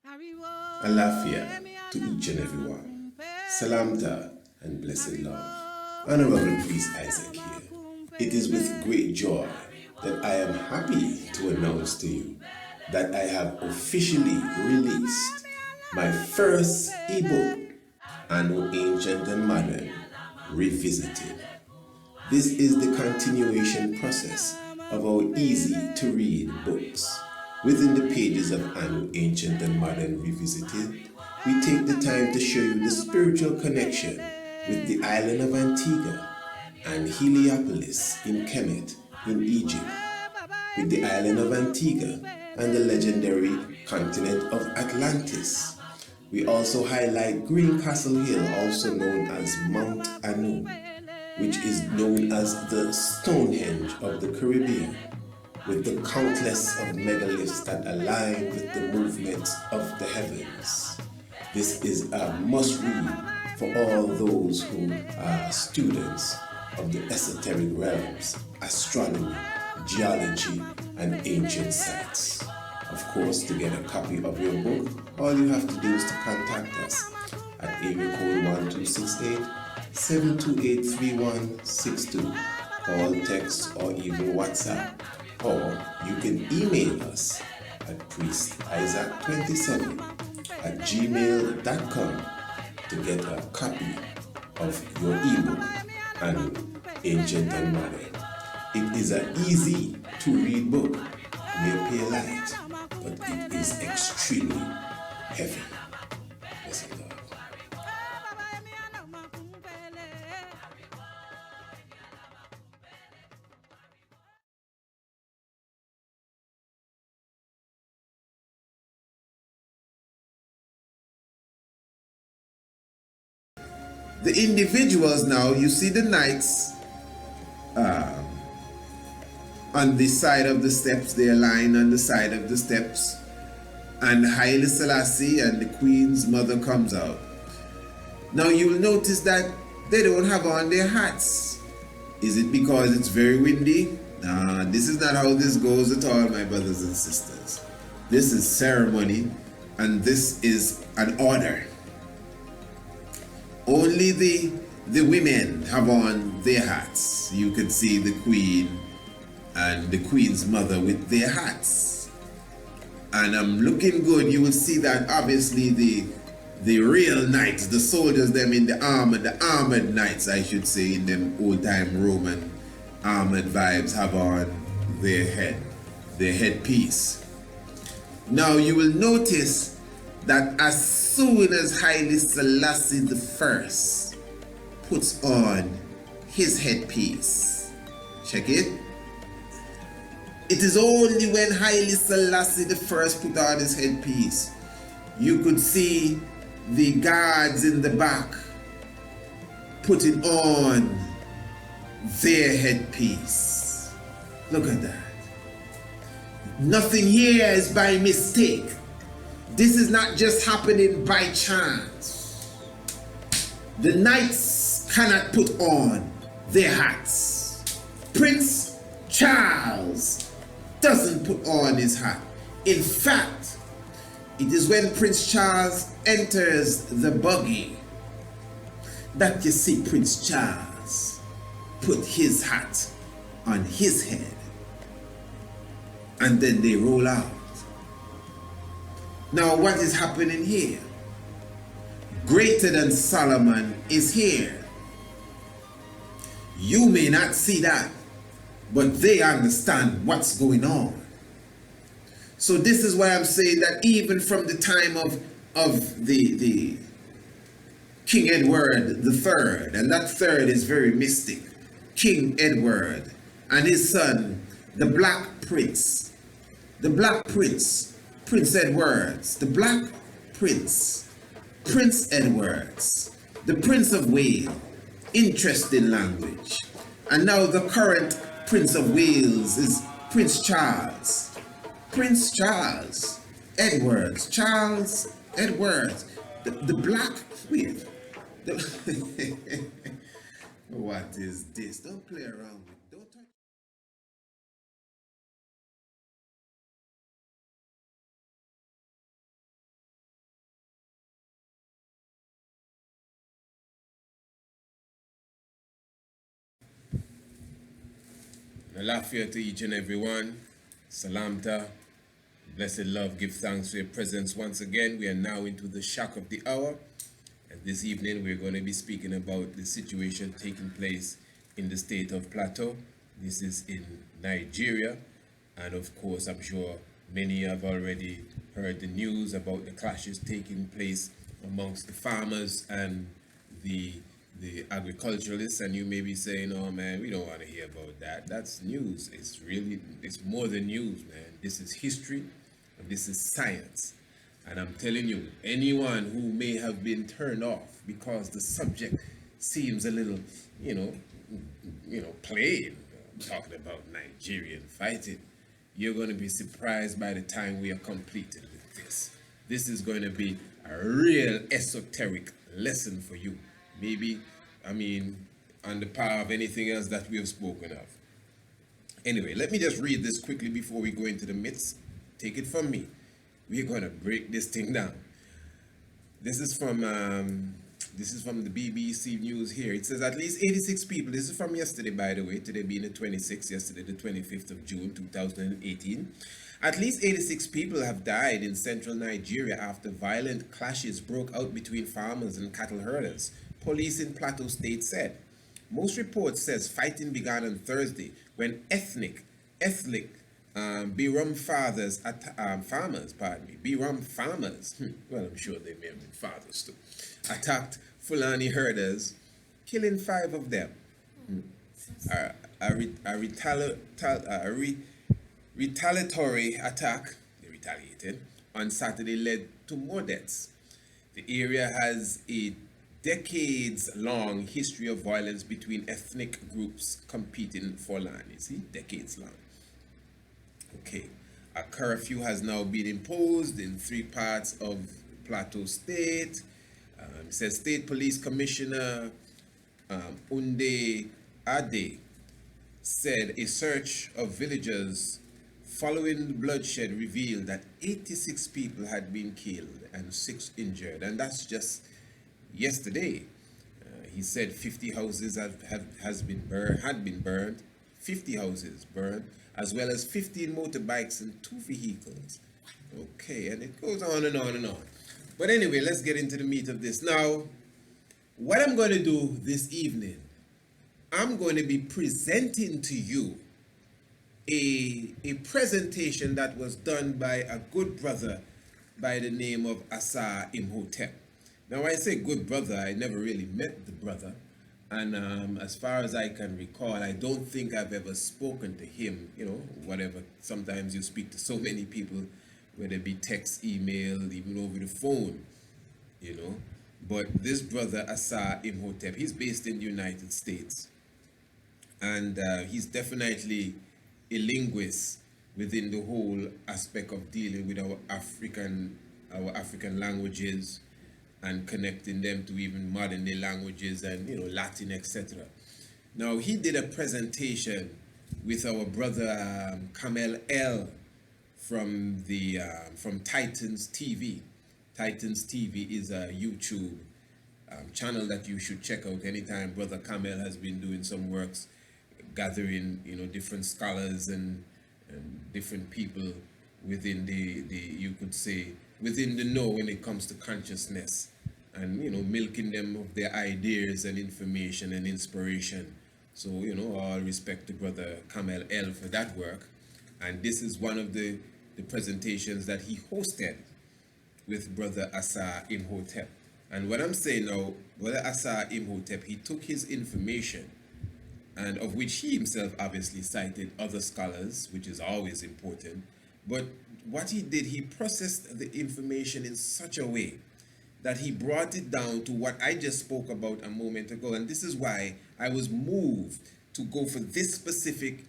Alafia to each and every one. Salamta and blessed love. Honorable Priest Isaac here. It is with great joy that I am happy to announce to you that I have officially released my first ebook, Anno Ancient and Modern Revisited. This is the continuation process of our easy-to-read books. Within the pages of Anno Ancient and Modern Revisited, we take the time to show you the spiritual connection with the island of Antigua and Heliopolis in Kemet in Egypt, with the island of Antigua and the legendary continent of Atlantis. We also highlight Green Castle Hill, also known as Mount Anu, which is known as the Stonehenge of the Caribbean, with the countless of megaliths that align with the movements of the heavens. This is a must-read for all those who are students of the esoteric realms, astronomy, geology, and ancient sites. Of course, to get a copy of your book, all you have to do is to contact us at area code 1268-728-3162. Call, text, or even WhatsApp. Or you can email us at priestisaac27@gmail.com to get a copy of your ebook, Anno Ancient and Modern. It is an easy to read book, may appear light, but it is extremely heavy. Blessed love. The individuals now, you see the knights on the side of the steps, they align on the side of the steps, and Haile Selassie and the Queen's mother comes out. Now you will notice that they don't have on their hats. Is it because it's very windy? Nah, this is not how this goes at all, my brothers and sisters. This is ceremony, and this is an order. Only the women have on their hats. You can see the Queen and the Queen's mother with their hats. And looking good. You will see that obviously the real knights, the soldiers, them in the armored knights, I should say, in them old-time Roman armored vibes, have on their headpiece. Now you will notice that as soon as Haile Selassie I puts on his headpiece, check it. It is only when Haile Selassie I put on his headpiece, you could see the guards in the back putting on their headpiece. Look at that. Nothing here is by mistake. This is not just happening by chance. The knights cannot put on their hats. Prince Charles doesn't put on his hat. In fact, it is when Prince Charles enters the buggy that you see Prince Charles put his hat on his head, and then they roll out. Now what is happening here? Greater than Solomon is here. You may not see that, but they understand what's going on. So this is why I'm saying that even from the time of the King Edward III, and that third is very mystic, King Edward and his son, the Black Prince, Prince Edwards, the Black Prince, Prince Edwards, the Prince of Wales, interesting language. And now the current Prince of Wales is Prince Charles. Prince Charles Edwards, Charles Edwards, the Black, wait, what is this? Don't play around with Alafia to each and every one. Salamta. Blessed love, give thanks for your presence once again. We are now into the shock of the hour. And this evening we're going to be speaking about the situation taking place in the state of Plateau. This is in Nigeria. And of course, I'm sure many have already heard the news about the clashes taking place amongst the farmers and the agriculturalists, and you may be saying, oh man, we don't want to hear about that. That's news. It's more than news, man. This is history and this is science. And I'm telling you, anyone who may have been turned off because the subject seems a little, plain, talking about Nigerian fighting, you're going to be surprised by the time we are completed with this. This is going to be a real esoteric lesson for you. Maybe, on the par of anything else that we have spoken of. Anyway, let me just read this quickly before we go into the myths. Take it from me. We're going to break this thing down. This is from the BBC News here. It says at least 86 people, this is from yesterday by the way, today being the 26th, yesterday the 25th of June 2018. At least 86 people have died in central Nigeria after violent clashes broke out between farmers and cattle herders, police in Plateau State said. Most reports says fighting began on Thursday when ethnic Biram farmers, well, I'm sure they may have been fathers too, attacked Fulani herders, killing 5 of them. A retaliatory attack, they retaliated, on Saturday led to more deaths. The area has a decades-long history of violence between ethnic groups competing for land. You see, decades long. Okay, a curfew has now been imposed in 3 parts of Plateau State. It says State Police Commissioner Unde Ade said a search of villagers following the bloodshed revealed that 86 people had been killed and 6 injured, and that's just yesterday. He said 50 houses had been burned, 50 houses burned, as well as 15 motorbikes and 2 vehicles. Okay, and it goes on and on and on. But anyway, let's get into the meat of this. Now, what I'm going to do this evening, I'm going to be presenting to you a presentation that was done by a good brother by the name of ASAR IMHOTEP. Now, when I say good brother, I never really met the brother. And as far as I can recall, I don't think I've ever spoken to him, whatever. Sometimes you speak to so many people, whether it be text, email, even over the phone, But this brother, ASAR IMHOTEP, he's based in the United States. And he's definitely a linguist within the whole aspect of dealing with our African languages and connecting them to even modern day languages and Latin, etc. Now he did a presentation with our brother Kamel L from Titans TV. Titans TV is a YouTube channel that you should check out anytime. Brother Kamel has been doing some works, gathering different scholars and different people within you could say within the know when it comes to consciousness, and milking them of their ideas and information and inspiration. So all respect to brother Kamel L for that work. And this is one of the presentations that he hosted with brother ASAR IMHOTEP. And what I'm saying now, brother ASAR IMHOTEP, he took his information, and of which he himself obviously cited other scholars, which is always important. But what he did, he processed the information in such a way that he brought it down to what I just spoke about a moment ago. And this is why I was moved to go for this specific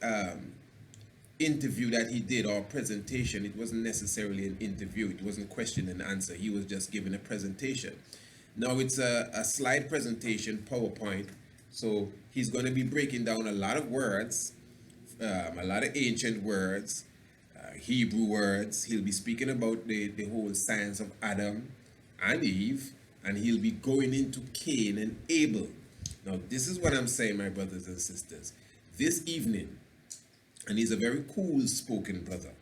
interview that he did, or presentation. It wasn't necessarily an interview. It wasn't question and answer. He was just giving a presentation. Now it's a slide presentation, PowerPoint. So he's going to be breaking down a lot of words, a lot of ancient words, Hebrew words. He'll be speaking about the whole science of Adam and Eve, and he'll be going into Cain and Abel. Now, this is what I'm saying, my brothers and sisters. This evening, and he's a very cool spoken brother.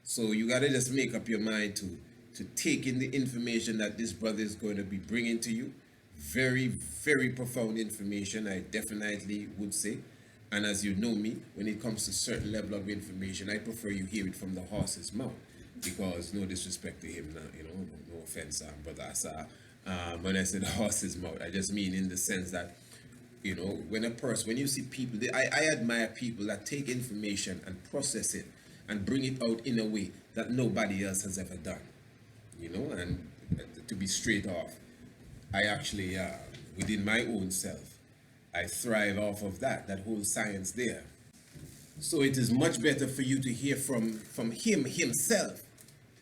So you gotta just make up your mind to take in the information that this brother is going to be bringing to you. Very, very profound information, I definitely would say. And as you know me, when it comes to certain level of information, I prefer you hear it from the horse's mouth. Because no disrespect to him, no offense, brother Asar. When I say the horse's mouth, I just mean in the sense that, when you see people, I admire people that take information and process it and bring it out in a way that nobody else has ever done. And to be straight off, I actually, within my own self, I thrive off of that whole science there. So it is much better for you to hear from him himself,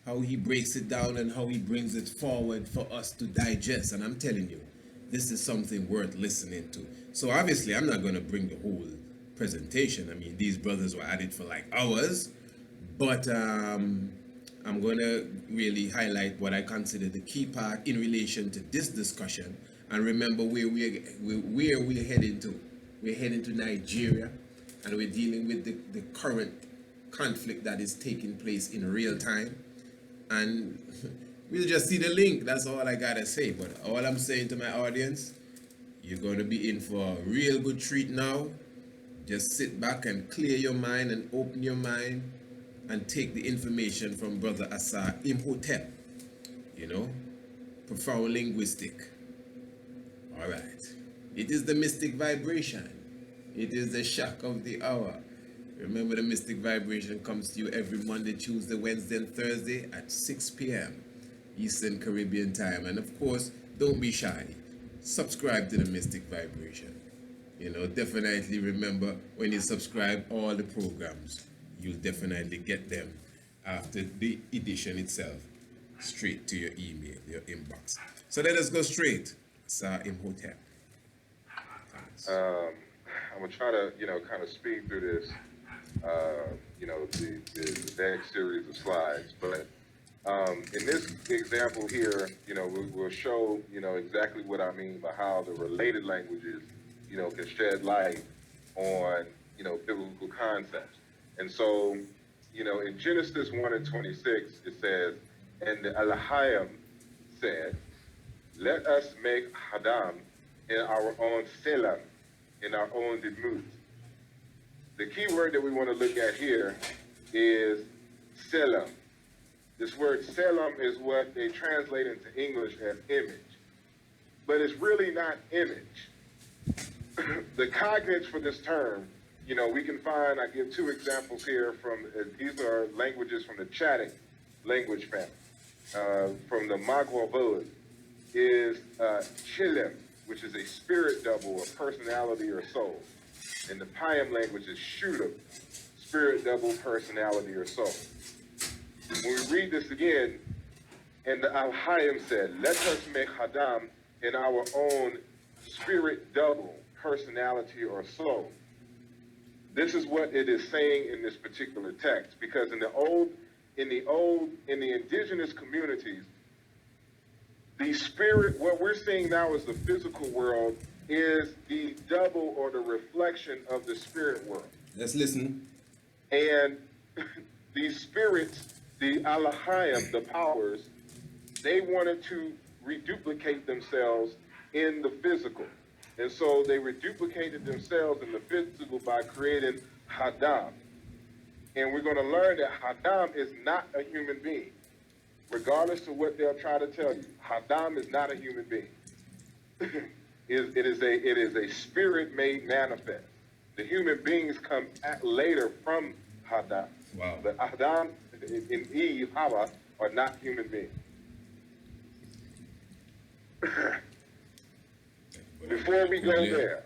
how he breaks it down and how he brings it forward for us to digest. And I'm telling you, this is something worth listening to. So obviously, I'm not going to bring the whole presentation. I mean, these brothers were at it for like hours, but I'm going to really highlight what I consider the key part in relation to this discussion. And remember where we're heading to. We're heading to Nigeria, and we're dealing with the current conflict that is taking place in real time. And we'll just see the link. That's all I gotta say. But all I'm saying to my audience, you're going to be in for a real good treat now. Just sit back and clear your mind and open your mind and take the information from Brother ASAR IMHOTEP. Profound linguistic. All right. It is the mystic vibration. It is the shock of the hour. Remember, the mystic vibration comes to you every Monday, Tuesday, Wednesday, and Thursday at 6 p.m. Eastern Caribbean time. And of course, don't be shy. Subscribe to the mystic vibration. Definitely remember, when you subscribe all the programs, you'll definitely get them after the edition itself straight to your email, your inbox. So let us go straight. ASAR IMHOTEP. I'm gonna try to, kind of speed through this, the next series of slides. But in this example here, we'll show, exactly what I mean by how the related languages, can shed light on, biblical concepts. And so, in Genesis 1:26, it says, and the Elohim said, let us make Adam in our own Selam, in our own Demut. The key word that we want to look at here is Selam. This word Selam is what they translate into English as image, but it's really not image. The cognates for this term, we can find, I give two examples here from, these are languages from the Chadic language family. From the Maghreb is Chilem, which is a spirit double, a personality or soul. In the Payam language is Shulam, spirit double, personality or soul. When we read this again, and the Al-Hayim said, let us make Adam in our own spirit double, personality or soul. This is what it is saying in this particular text, because in the indigenous communities, the spirit, what we're seeing now as the physical world, is the double or the reflection of the spirit world. Let's listen. And these spirits, the Alahayim, the powers, they wanted to reduplicate themselves in the physical. And so they reduplicated themselves in the physical by creating Hadam. And we're going to learn that Hadam is not a human being. Regardless of what they'll try to tell you, Hadam is not a human being. It is a spirit made manifest. The human beings come later from Hadam. Wow. But Adam and Eve, Hawa, are not human beings. Before we go there,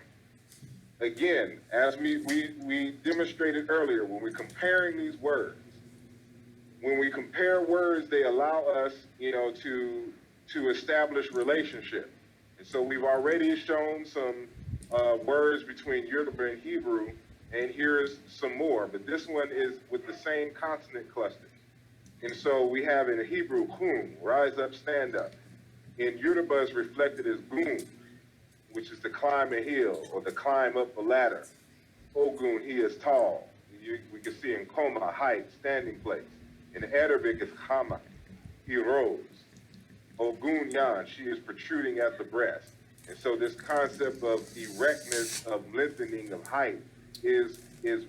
again, as we demonstrated earlier, when we're comparing these words, when we compare words, they allow us, to establish relationship. And so we've already shown some words between Yoruba and Hebrew, and here's some more. But this one is with the same consonant clusters. And so we have in Hebrew, kum, rise up, stand up. In Yoruba, is reflected as boom, which is to climb a hill or to climb up a ladder. Ogun, he is tall. we can see in coma, height, standing place. In Arabic, it's Hama. He rose. Ogun Yan, she is protruding at the breast. And so this concept of erectness, of lengthening, of height, is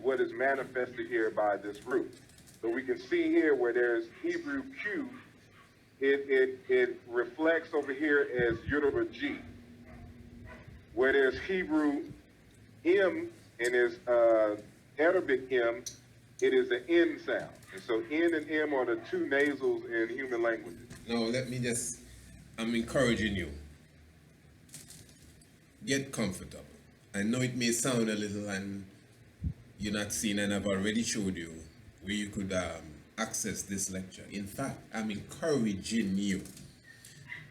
what is manifested here by this root. So we can see here where there's Hebrew Q, it reflects over here as Yoruba G. Where there's Hebrew M and is Arabic M, it is an N sound. And so N and M are the two nasals in human languages. Now, I'm encouraging you. Get comfortable. I know it may sound a little, and you're not seeing, and I've already showed you where you could access this lecture. In fact, I'm encouraging you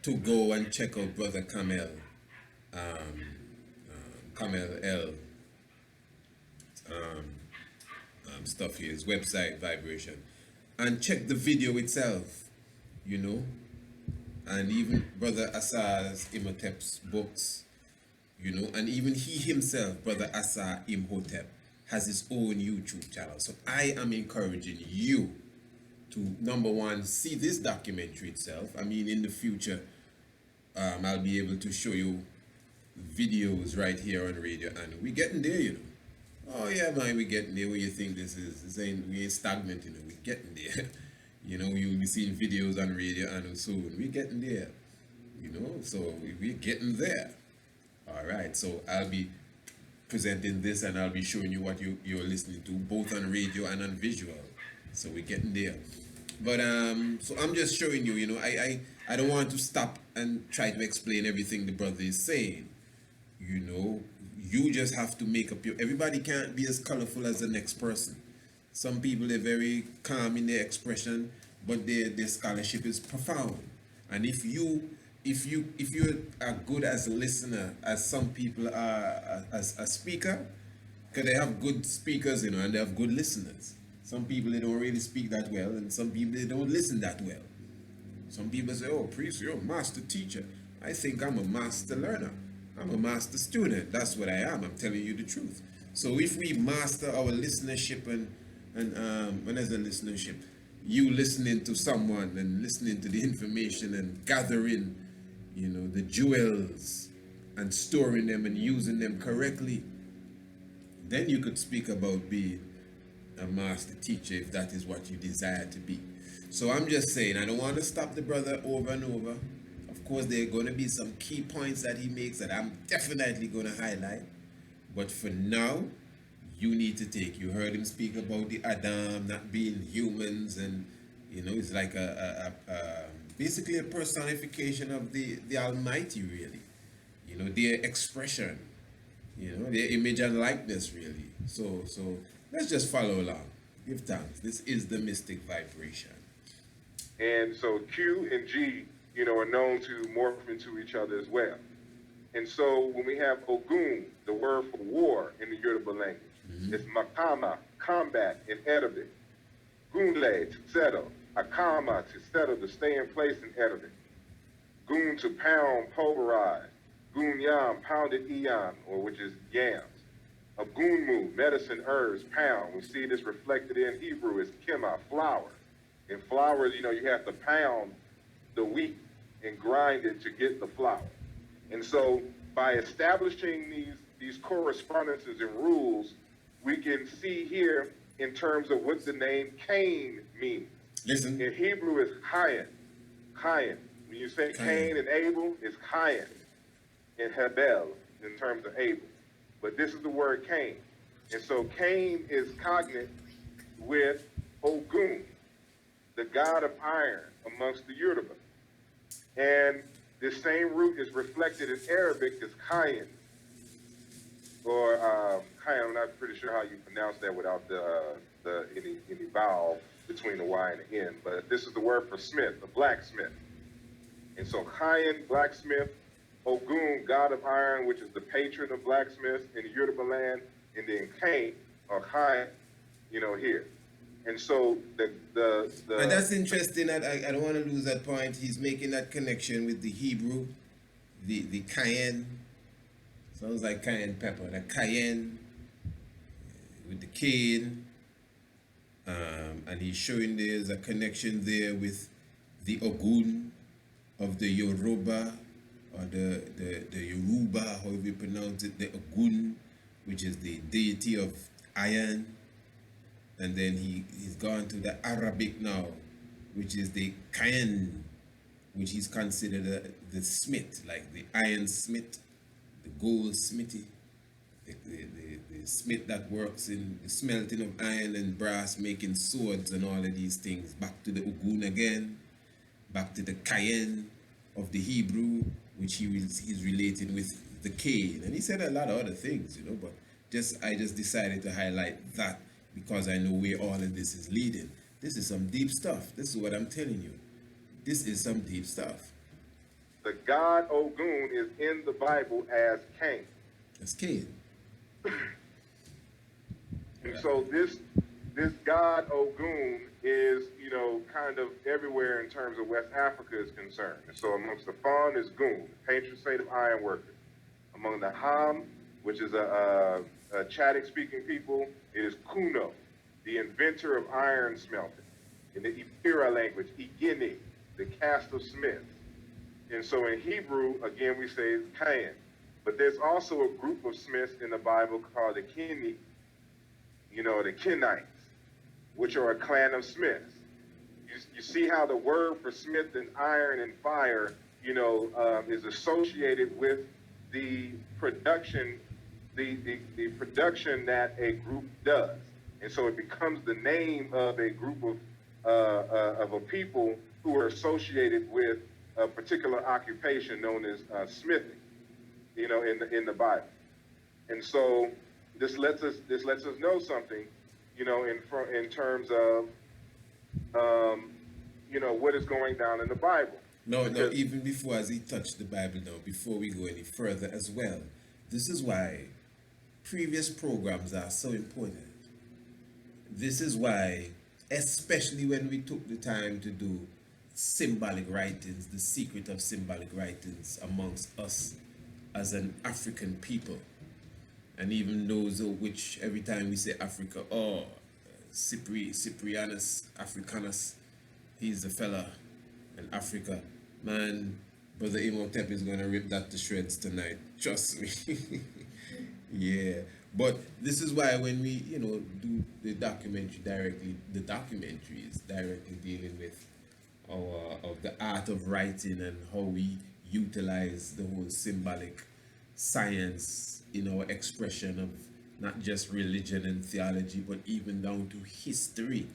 to go and check out Brother Kamel L. Stuff here, his website, Vibration, and check the video itself, you know, and even Brother ASAR IMHOTEP's books, you know, and even he himself, Brother ASAR IMHOTEP, has his own YouTube channel. So I am encouraging you to, number one, see this documentary itself. I mean, in the future, I'll be able to show you videos right here on radio, and we're getting there, you know. Oh yeah, man, we're getting there. Where you think we ain't stagnant, you know, we're getting there. You know, you'll be seeing videos on radio and soon. We're getting there, you know, so we're getting there. All right, so I'll be presenting this and I'll be showing you what you're listening to, both on radio and on visual. So we're getting there. But so I'm just showing you, you know, I don't want to stop and try to explain everything the brother is saying. You know, you just have to make up everybody can't be as colorful as the next person. Some people are very calm in their expression, but their scholarship is profound. And if you're as good as a listener as some people are as a speaker, because they have good speakers, you know, and they have good listeners. Some people, they don't really speak that well, and some people, they don't listen that well. Some people say, oh, priest, you're a master teacher. I think I'm a master learner. I'm a master student. That's what I am. I'm telling you the truth. So if we master our listenership and when there's a listenership, you listening to someone and listening to the information and gathering, you know, the jewels and storing them and using them correctly, then you could speak about being a master teacher if that is what you desire to be. So I'm just saying, I don't want to stop the brother over and over. Of course, there are going to be some key points that he makes that I'm definitely going to highlight. But for now, you need to take. You heard him speak about the Adam not being humans, and you know, it's like basically a personification of the Almighty, really. You know, their expression, you know, their image and likeness, really. So let's just follow along. Give thanks. This is the mystic vibration. And so Q and G, you know, are known to morph into each other as well. And so when we have Ogun, the word for war in the Yoruba language, it's Makama, combat in Arabic. Gunle, to settle. Akama, to settle, to stay in place in Arabic. Gun, to pound, pulverize. Gun yam, pounded eon, or which is yams. A gunmu, medicine, herbs, pound. We see this reflected in Hebrew as kima, flour. In flour, you know, you have to pound the wheat and grind it to get the flour. And so by establishing these correspondences and rules, we can see here in terms of what the name Cain means. Listen. In Hebrew, it's Cain. Cain. When you say Cain and Abel, it's Cain. In Abel, in terms of Abel. But this is the word Cain. And so Cain is cognate with Ogun, the god of iron amongst the Yoruba. And this same root is reflected in Arabic as Cain, or Cain. I'm not pretty sure how you pronounce that without any vowel between the Y and the N. But this is the word for smith, the blacksmith. And so Cain, blacksmith, Ogun, god of iron, which is the patron of blacksmiths in the Yoruba land, and then Cain, or Cain, you know, here. And so and that's interesting. That I don't want to lose that point. He's making that connection with the Hebrew, the cayenne. Sounds like cayenne pepper. The cayenne with the cane, And he's showing there's a connection there with the Ogun of the Yoruba, or the Yoruba, however you pronounce it, the Ogun, which is the deity of iron. And then he's gone to the Arabic now, which is the Cain, which is considered the smith, like the iron smith, the gold smithy, the smith that works in the smelting of iron and brass, making swords and all of these things. Back to the Ogun again, back to the Cain of the Hebrew, which he's relating with the Cain. And he said a lot of other things, but I just decided to highlight that because I know where all of this is leading. This is some deep stuff. This is what I'm telling you. This is some deep stuff. The god Ogun is in the Bible as Cain. As Cain. And so this god Ogun is, kind of everywhere in terms of West Africa is concerned. And so amongst the Fawn is Gun, the patron saint of iron workers. Among the Ham, which is a Chadic-speaking people, it is Kuno, the inventor of iron smelting. In the Ibira language, Igini, the cast of smiths. And so in Hebrew, again, we say Cain. But there's also a group of smiths in the Bible called the Keni, the Kenites, which are a clan of smiths. You see how the word for smith and iron and fire, is associated with the production, the production that a group does. And so it becomes the name of a group of a people who are associated with a particular occupation known as smithing, in the Bible. And so this lets us know something, in terms of what is going down in the Bible. No, even before, as he touched the Bible now, before we go any further as well, this is why previous programs are so important. This is why, especially when we took the time to do symbolic writings, the secret of symbolic writings amongst us as an African people, and even those which every time we say Africa, Cyprianus Africanus, he's the fella in Africa. Man, Brother Imhotep is going to rip that to shreds tonight. Trust me. Yeah. But this is why when we, do the documentary is directly dealing with of the art of writing and how we utilize the whole symbolic science in our expression of not just religion and theology, but even down to history.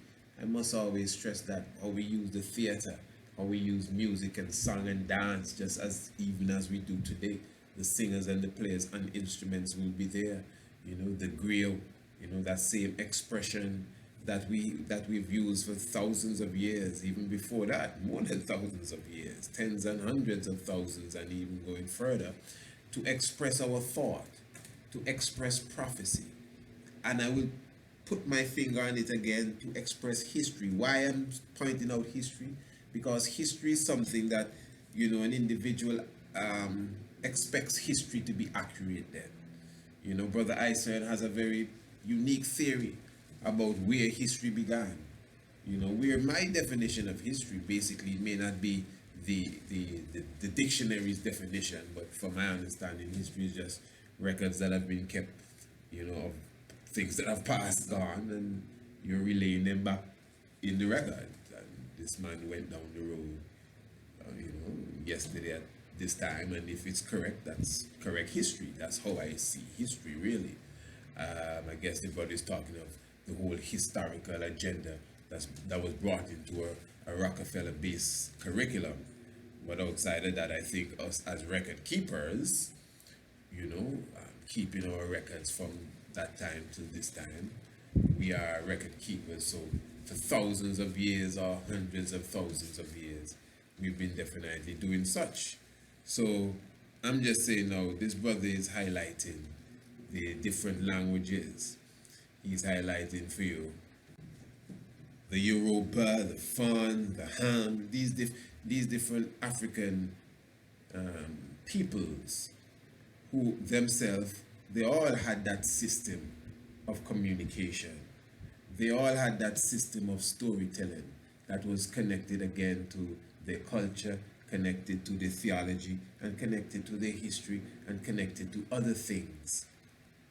I must always stress that how we use the theater, how we use music and song and dance, just as even as we do today. The singers and the players and instruments will be there. The griot, that same expression that we've used for thousands of years, even before that, more than thousands of years, tens and hundreds of thousands, and even going further, to express our thought, to express prophecy. And I will put my finger on it again, to express history. Why I'm pointing out history? Because history is something that, an individual expects history to be accurate then. Brother ASAR has a very unique theory about where history began. Where my definition of history basically may not be the dictionary's definition, but from my understanding, history is just records that have been kept, of things that have passed, gone, and you're relaying them back in the record. And this man went down the road, yesterday at this time, and if it's correct, that's correct history. That's how I see history, really. I guess the body's talking of the whole historical agenda that was brought into a Rockefeller-based curriculum. But outside of that, I think us as record keepers, keeping our records from that time to this time, we are record keepers. So for thousands of years or hundreds of thousands of years, we've been definitely doing such. So I'm just saying now, this brother is highlighting the different languages. He's highlighting for you the Yoruba, the Fan, the Ham, these different African peoples who themselves, they all had that system of communication. they all had that system of storytelling that was connected again to their culture, connected to their theology, and connected to their history, and connected to other things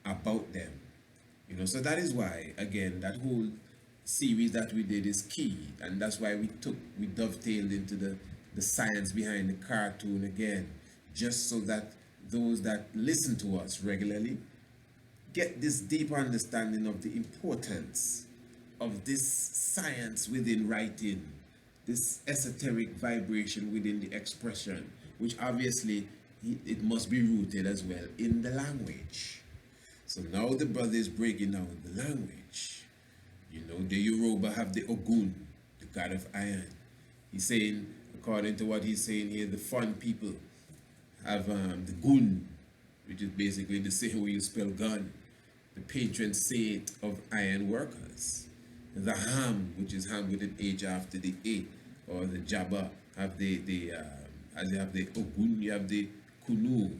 about them. You know, so that is why, again, that whole series that we did is key, and that's why we dovetailed into the science behind the cartoon again, just so that those that listen to us regularly get this deep understanding of the importance of this science within writing, this esoteric vibration within the expression, which obviously it must be rooted as well in the language. So now the brother is breaking down the language. You know, the Yoruba have the Ogun, the god of iron. He's saying, according to what he's saying here, the Fon people have the Gun, which is basically the same way you spell gun, the patron saint of iron workers. The Ham, which is Ham with an H after the A, or the Jabba, have as you have the Ogun, you have the Kunu.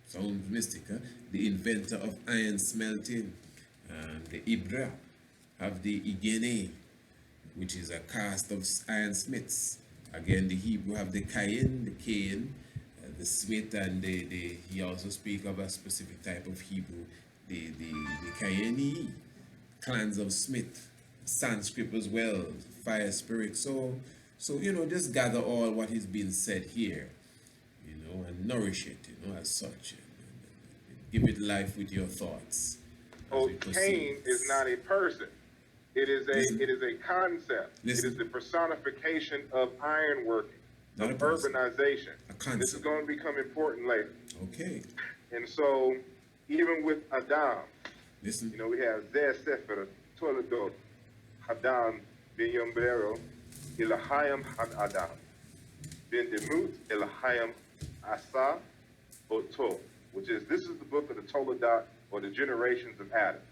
Sounds mystic, huh? The inventor of iron smelting. The Ibra have the Igene, which is a caste of ironsmiths. Again, the Hebrew have the Cain, the smith, and he also speak of a specific type of Hebrew, the Caini, clans of Smith, Sanskrit as well, fire spirit. So you know, just gather all what is being said here, you know, and nourish it, you know, as such. And give it life with your thoughts. Oh, Cain is not a person. It is a concept. Listen. It is the personification of ironworking, Not of a person. urbanization. A concept. This is going to become important later. Okay. And so, even with Adam, Listen. you know, we have Zeh Sefer, Toledo, Adam, Ben Yombero, Elahayim Had Adam, Ben Demut, Elahayim Asa, Oto, which is, this is the book of the Toledo, or the generations of Adam.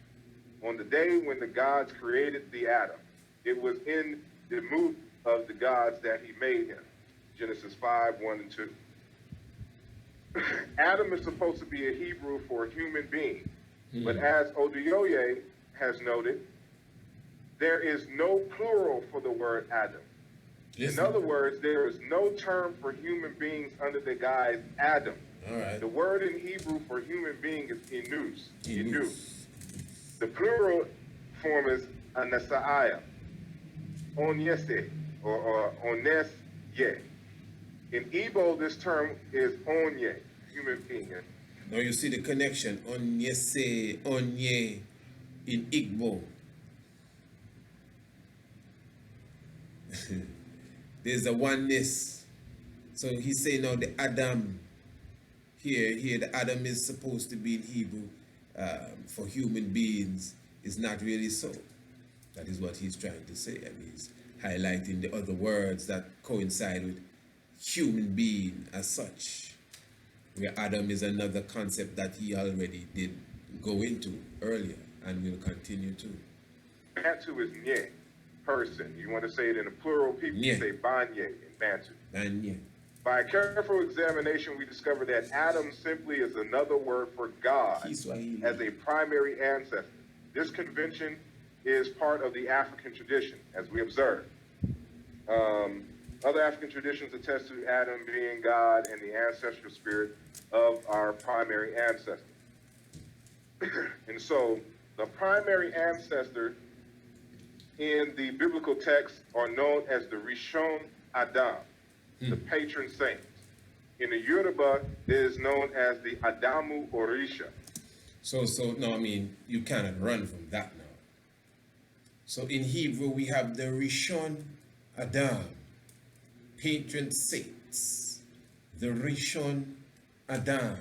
On the day when the gods created the Adam, it was in the mood of the gods that he made him. Genesis 5, 1 and 2. Adam is supposed to be a Hebrew for a human being. But as Oduyoye has noted, there is no plural for the word Adam. Listen. In other words, there is no term for human beings under the guise Adam. All right. The word in Hebrew for human being is Enus. Enus. The plural form is Anasaiah, Onyese, or Onesye. In Igbo, this term is Onye, human being. Now you see the connection. Onyese, Onye, in Igbo. There's a oneness. So he's saying now the Adam, here the Adam is supposed to be in Hebrew for human beings is not really so. That is what he's trying to say. And he's highlighting the other words that coincide with human being as such. Where Adam is another concept that he already did go into earlier and will continue to. Bantu is Nye, person. You want to say it in a plural, people Nye. say Banye in Bantu. Banye. By a careful examination, we discover that Adam simply is another word for God Kiswahili. as a primary ancestor. This convention is part of the African tradition, as we observed. Other African traditions attest to Adam being God and the ancestral spirit of our primary ancestor. And so, the primary ancestor in the biblical text are known as the Rishon Adam, the patron saint. In the Yoruba, it is known as the Adamu Orisha. So no, I mean, you cannot run from that now. So in Hebrew, we have the Rishon Adam, patron saints, the Rishon Adam.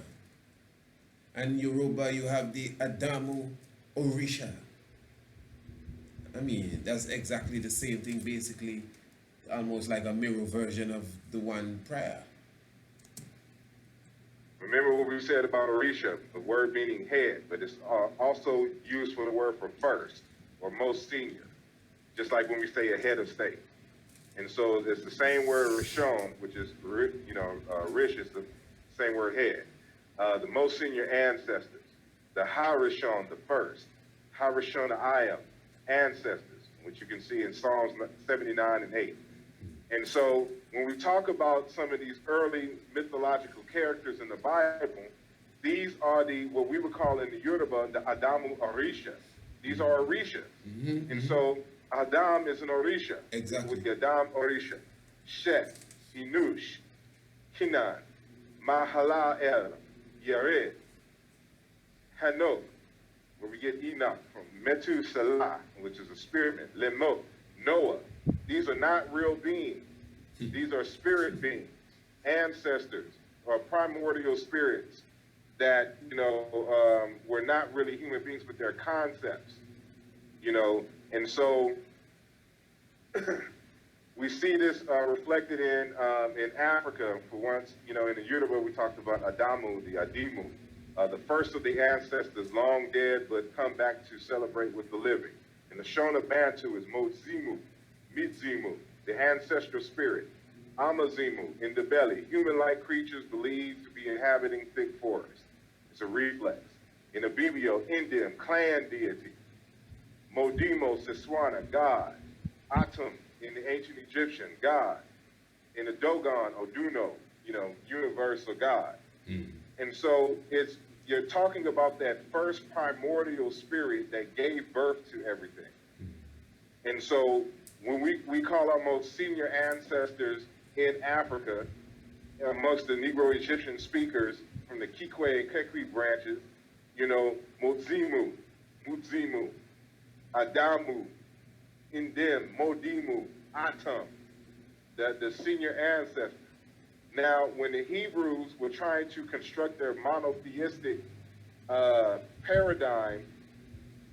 And Yoruba, you have the Adamu Orisha. I mean, that's exactly the same thing, basically, almost like a mirror version of the one prior. Remember what we said about Orisha, the word meaning head, but it's also used for the word for first or most senior, just like when we say a head of state. And so it's the same word Rishon, which is, Rish is the same word head. The most senior ancestors, the Ha Rishon, the first, Ha Rishon Ayam, ancestors, which you can see in Psalms 79 and 8. And so when we talk about some of these early mythological characters in the Bible, these are what we would call in the Yoruba, the Adamu Orisha. These are Orishas. And so Adam is an Orisha. Exactly. With the Adam Orisha. Shet, Inush, Kinan, Mahalael, Yared, Hanok, where we get Enoch from, Methuselah, which is a spirit man, Lemot, Noah. These are not real beings. These are spirit beings, ancestors, or primordial spirits that, were not really human beings, but they're concepts, and so we see this reflected in Africa. For once, in the Yoruba, we talked about Adamu, the Adimu, the first of the ancestors, long dead, but come back to celebrate with the living. And the Shona Bantu is Mozimu, Midzimu, the ancestral spirit, Amazimu, in the belly, human-like creatures believed to be inhabiting thick forests. It's a reflex. In Abibio, Indian, clan deity, Modimo, Siswana, God, Atum, in the ancient Egyptian, God, in the Dogon, Oduno, universal God. And so you're talking about that first primordial spirit that gave birth to everything. And so when we call our most senior ancestors in Africa, amongst the Negro Egyptian speakers from the Kikwe and Kekwe branches, Mozimu, Muzimu, Adamu, Indim, Modimu, Atum, the senior ancestors. Now, when the Hebrews were trying to construct their monotheistic paradigm,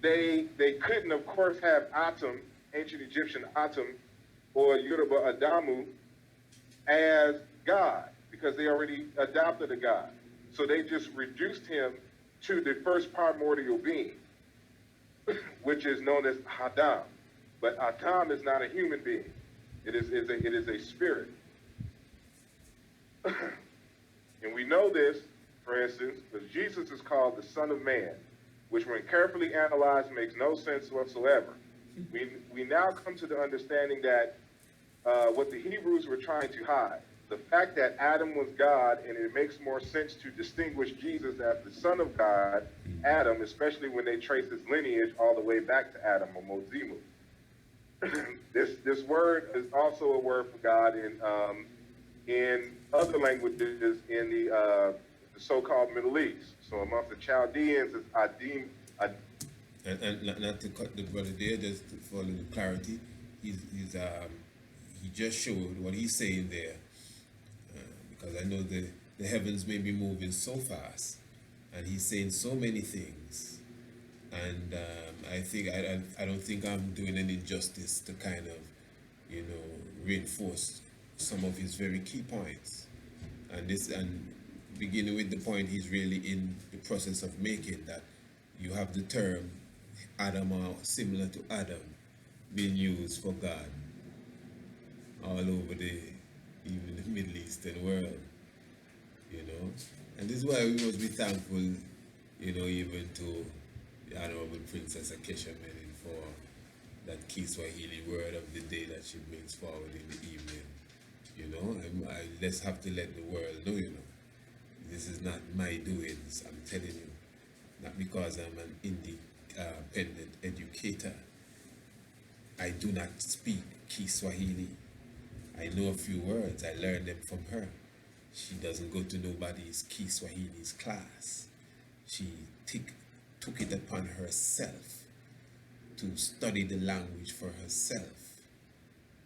they couldn't, of course, have Atum, ancient Egyptian Atum, or Yoruba Adamu, as God, because they already adopted a God. So they just reduced him to the first primordial being, which is known as Hadam. But Atam is not a human being. It is a spirit. And we know this, for instance, because Jesus is called the Son of Man, which when carefully analyzed makes no sense whatsoever. We now come to the understanding that what the Hebrews were trying to hide, the fact that Adam was God, and it makes more sense to distinguish Jesus as the Son of God, Adam, especially when they trace his lineage all the way back to Adam, or Mozimu. This word is also a word for God in other languages in the so-called Middle East. So amongst the Chaldeans, it's Adim. And not to cut the brother there, just for a little clarity, he just showed what he's saying there, because I know the heavens may be moving so fast, and he's saying so many things, and I don't think I'm doing an injustice to kind of, reinforce some of his very key points, and beginning with the point he's really in the process of making, that you have the term Adam, or similar to Adam, being used for God all over even the Middle Eastern world, and this is why we must be thankful, even to the Honorable Princess Akesha Menin for that Kiswahili word of the day that she brings forward in the evening. Let's have to let the world know, this is not my doings, I'm telling you, not because I'm an independent educator. I do not speak Kiswahili. I know a few words, I learned them from her. She doesn't go to nobody's Kiswahili's class. She took it upon herself to study the language for herself,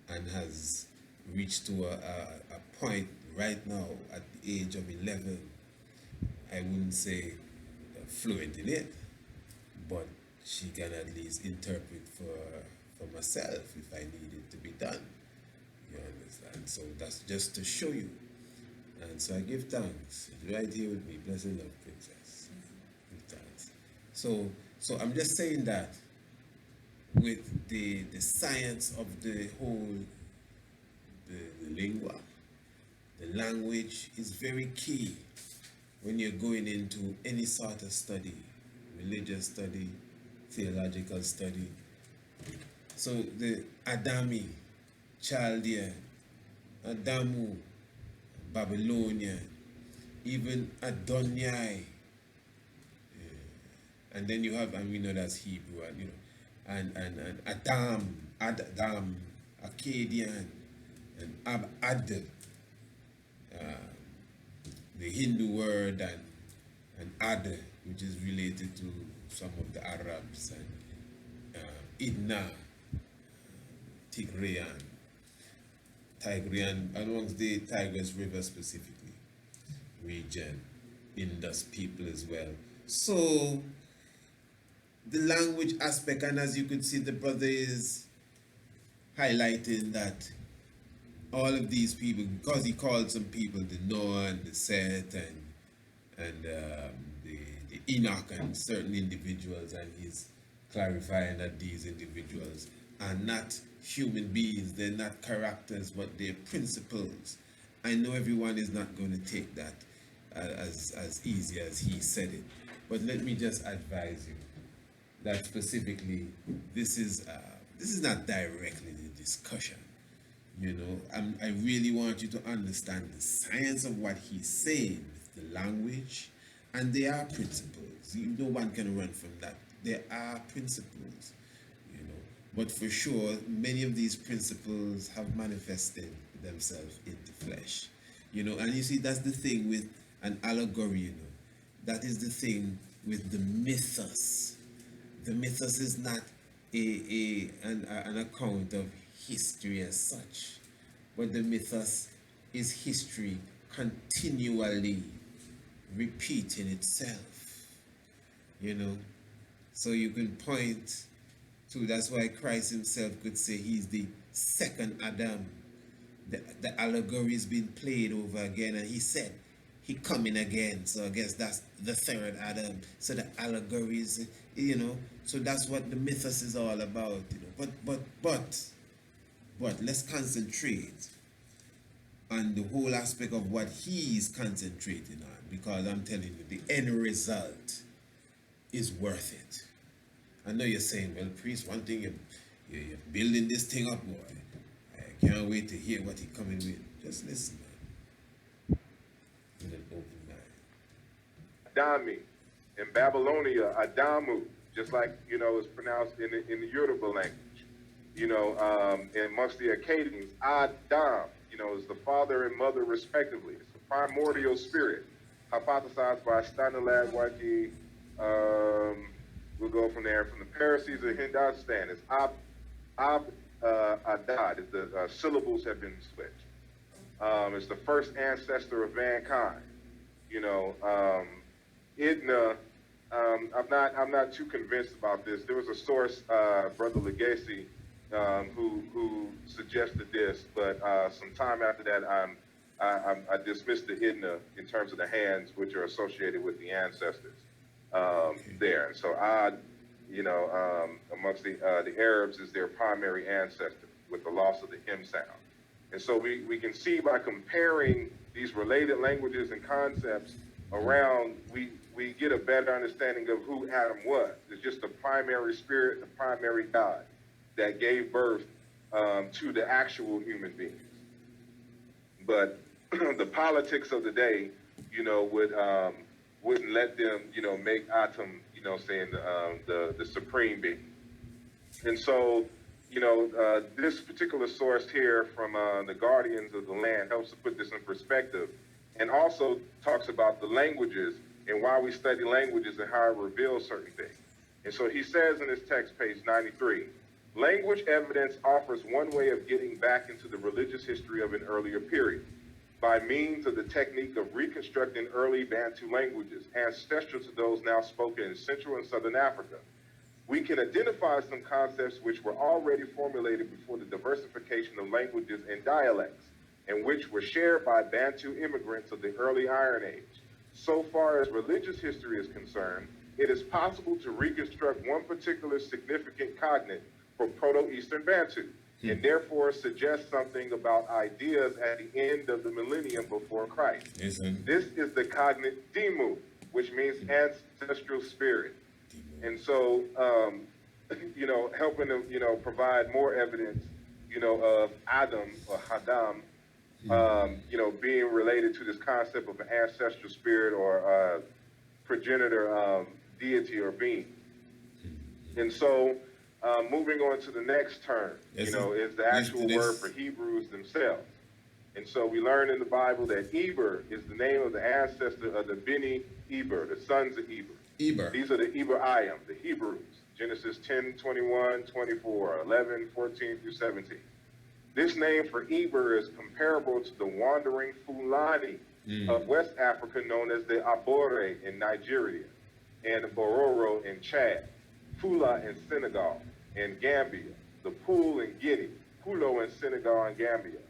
and has reached to a point right now at the age of 11, I wouldn't say fluent in it, but she can at least interpret for myself if I need it to be done. You understand? So that's just to show you. And so I give thanks. Right here with me, blessed love, princess. Give thanks. So I'm just saying that with the science of the whole, the lingua, the language is very key when you're going into any sort of study, religious study, theological study, So the Adami, Chaldea, Adamu, Babylonia, even Adoniai, and then you have, and we know that's Hebrew, and and Adam, Akkadian, and Ad, the Hindu word, and Ad, which is related to some of the Arabs, and Idna, Tigrian, amongst the Tigris River specifically, region, Indus people as well. So the language aspect, and as you could see, the brother is highlighting that all of these people, because he called some people the Noah and the Seth and the Enoch and certain individuals, and he's clarifying that these individuals are not human beings, they're not characters, but they're principles. I know everyone is not going to take that as easy as he said it, but let me just advise you that specifically this is not directly the discussion. You know, I really want you to understand the science of what he's saying with the language, and there are principles. No one can run from that. There are principles, you know, but for sure, many of these principles have manifested themselves in the flesh, you know. And you see, that's the thing with an allegory, you know. That is the thing with the mythos. The mythos is not an account of history as such, but the mythos is history continually repeating itself, you know. So you can point to, that's why Christ himself could say he's the second Adam. The allegory is being played over again, and he said he coming again. So I guess that's the third Adam. So the allegory is, you know, so that's what the mythos is all about, you know. But let's concentrate on the whole aspect of what he is concentrating on, because I'm telling you, the end result is worth it. I know you're saying, well, priest, one thing, you're building this thing up, boy. I can't wait to hear what he's coming with. Just listen, man. With an open mind. Adami. In Babylonia, Adamu, just like, you know, it's pronounced in the Yoruba language. You know, amongst the Akkadians, Adam, you know, is the father and mother respectively. It's the primordial spirit, hypothesized by Stanislav Waki. We'll go from there. From the Pharisees of Hindustan, it's Adad. The syllables have been switched. It's the first ancestor of mankind. You know, Idna. I'm not too convinced about this. There was a source, Brother Legacy, who suggested this, but some time after that, I dismissed the Idna in terms of the hands, which are associated with the ancestors there. And so you know, amongst the Arabs is their primary ancestor with the loss of the him sound. And so we can see by comparing these related languages and concepts around, we get a better understanding of who Adam was. It's just the primary spirit, the primary God that gave birth to the actual human beings. But the politics of the day, you know, wouldn't let them, you know, make Atom, you know, saying the supreme being. And so, you know, this particular source here from the Guardians of the Land helps to put this in perspective, and also talks about the languages and why we study languages and how it reveals certain things. And so he says in this text, page 93, language evidence offers one way of getting back into the religious history of an earlier period by means of the technique of reconstructing early Bantu languages, ancestral to those now spoken in Central and Southern Africa. We can identify some concepts which were already formulated before the diversification of languages and dialects, and which were shared by Bantu immigrants of the early Iron Age. So far as religious history is concerned, it is possible to reconstruct one particular significant cognate for Proto-Eastern Bantu, and therefore suggest something about ideas at the end of the millennium before Christ. Yes, this is the cognate Dimu, which means ancestral spirit. And so helping to, provide more evidence, of Adam or Hadam, being related to this concept of an ancestral spirit or progenitor deity or being. And so, moving on to the next term, is the actual word for Hebrews themselves. And so we learn in the Bible that Eber is the name of the ancestor of the Beni Eber, the sons of Eber. These are the Eberayim, the Hebrews. Genesis 10, 21, 24, 11, 14 through 17. This name for Eber is comparable to the wandering Fulani of West Africa, known as the Abore in Nigeria, and Bororo in Chad, Fula in Senegal and Gambia, the Pool in Guinea, Pulo in Senegal and Gambia.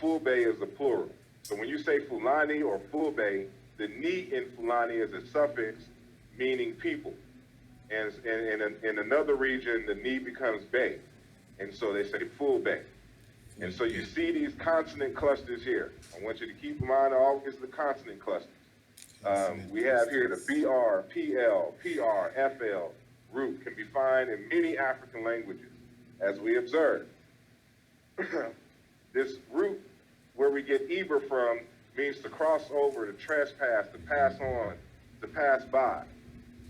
Fulbe is the plural. So when you say Fulani or Fulbe, the ni in Fulani is a suffix meaning people. And in another region, the ni becomes bay. And so they say Fulbe. And so you see these consonant clusters here. I want you to keep in mind always the consonant clusters. We have here the BR, PL, PR, FL root can be found in many African languages, as we observed. This root, where we get Eber from, means to cross over, to trespass, to pass on, to pass by.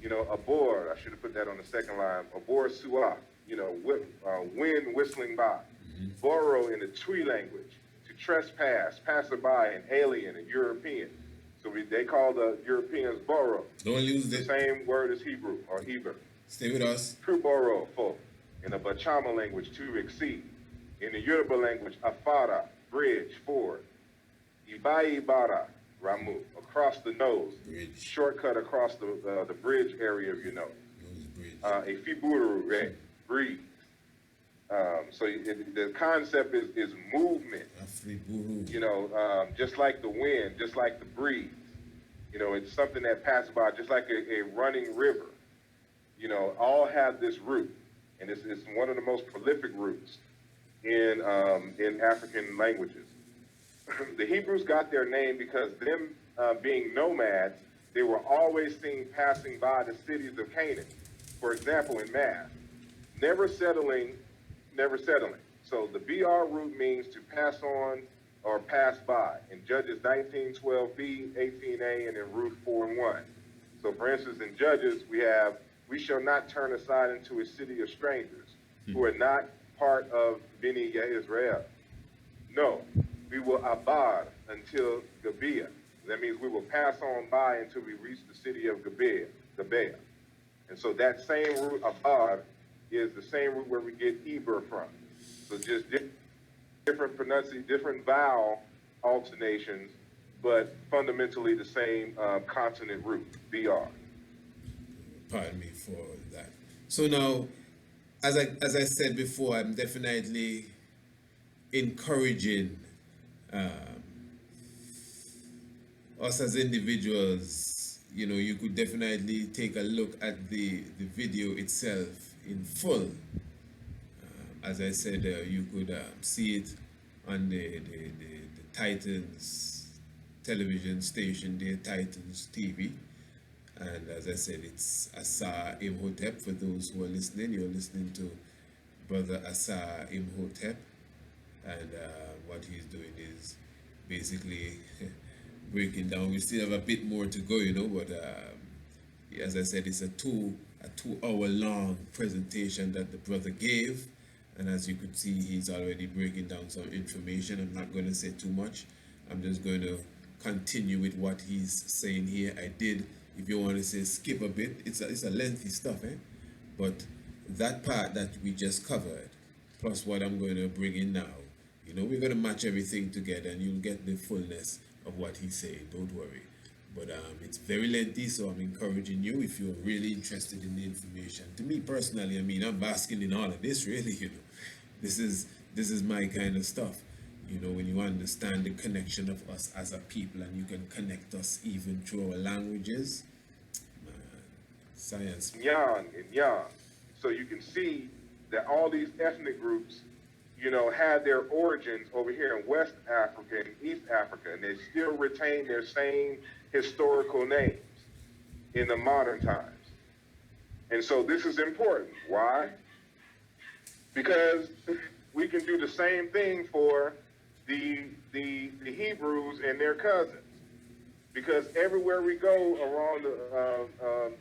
Abor, I should have put that on the second line, Abor Suah, wind whistling by. Boro in the Twi language, to trespass, passerby, and alien and European. So they call the Europeans Boro. Don't lose the same word as Hebrew or Heber. Stay with us. True Boro, for. In the Bachama language, to exceed. In the Yoruba language, Afara, bridge, ford. Ibai Bara, Ramu, across the nose. Bridge. Shortcut across the bridge area of your nose. A fiburu, breathe. So the concept is movement. Just like the wind, just like the breeze. It's something that passes by, just like a running river. All have this root, and it's one of the most prolific roots in African languages. The Hebrews got their name because them being nomads, they were always seen passing by the cities of Canaan. For example, in math, never settling. So the BR root means to pass on or pass by. In Judges 19:12b, 18a, and in Ruth 4:1. So for instance, in Judges, we shall not turn aside into a city of strangers who are not part of Beni Israel. No, we will abar until Gibeah. That means we will pass on by until we reach the city of Gibeah. And so that same root, abar, is the same root where we get Eber from. So just different pronunciation, different vowel alternations, but fundamentally the same consonant root, BR. Pardon me for that. So now, as I said before, I'm definitely encouraging us as individuals. You could definitely take a look at the video itself in full. As I said, you could see it on the Titans television station, the Titans TV. And as I said, it's ASAR IMHOTEP. For those who are listening, you're listening to Brother ASAR IMHOTEP. And what he's doing is basically breaking down. We still have a bit more to go, but as I said, it's a 2-hour long presentation that the brother gave. And as you could see, he's already breaking down some information. I'm not going to say too much. I'm just going to continue with what he's saying here. I did, if you want to say skip a bit, it's a lengthy stuff, but that part that we just covered, plus what I'm going to bring in now, we're going to match everything together and you'll get the fullness of what he's saying. Don't worry. But it's very lengthy, so I'm encouraging you, if you're really interested in the information. To me personally, I'm basking in all of this, really. This is my kind of stuff. When you understand the connection of us as a people, and you can connect us even through our languages. Science. Yang and Yang. So you can see that all these ethnic groups, had their origins over here in West Africa and East Africa, and they still retain their same historical names in the modern times. And so this is important. Why? Because we can do the same thing for the Hebrews and their cousins. Because everywhere we go around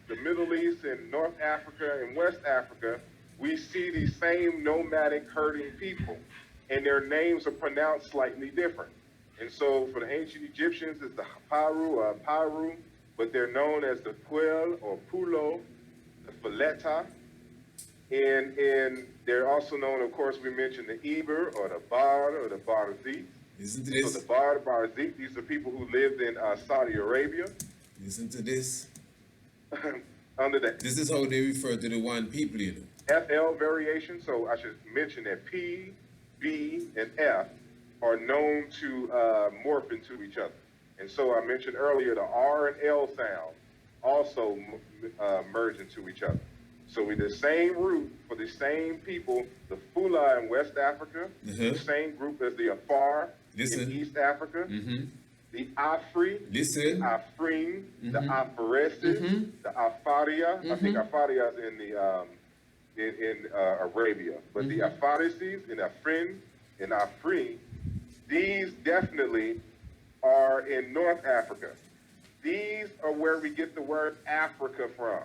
the Middle East and North Africa and West Africa, we see these same nomadic herding people, and their names are pronounced slightly different. And so for the ancient Egyptians, it's the Haparu or Paru, but they're known as the Puel or Pulo, the Faleta, and they're also known, of course, we mentioned the Eber or the Bar or the Barzit. Listen to this. So the Bar, Barzit, these are people who lived in Saudi Arabia. Listen to this. Under that. This is how they refer to the one people, you know. FL variation, so I should mention that P, B, and F are known to morph into each other. And so I mentioned earlier the R and L sound also merge into each other. So we the same root for the same people, the Fula in West Africa, the same group as the Afar in East Africa, the Afri, the Afrin, the Afaresis, the Afaria. I think Afaria is in the in Arabia, but the Afarisis and Afrin and Afri, these definitely are in North Africa. These are where we get the word Africa from,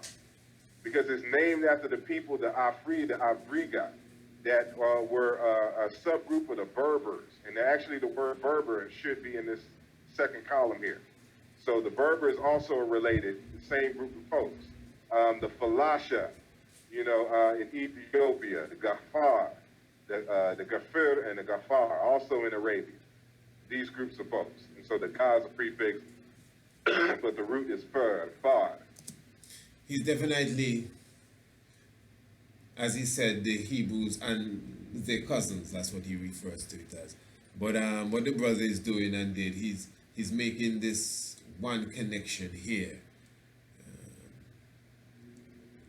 because it's named after the people, the Afri, the Afriga, that were a subgroup of the Berbers. And actually the word Berber should be in this second column here. So the Berbers also are related, the same group of folks. The Falasha, you know, in Ethiopia, the Gafar, the Gafir and the Gafar, also in Arabia. These groups of folks. And so the Ka is a prefix, but the root is far. He's definitely, as he said, the Hebrews and their cousins. That's what he refers to it as. But what the brother is doing and did, he's making this one connection here,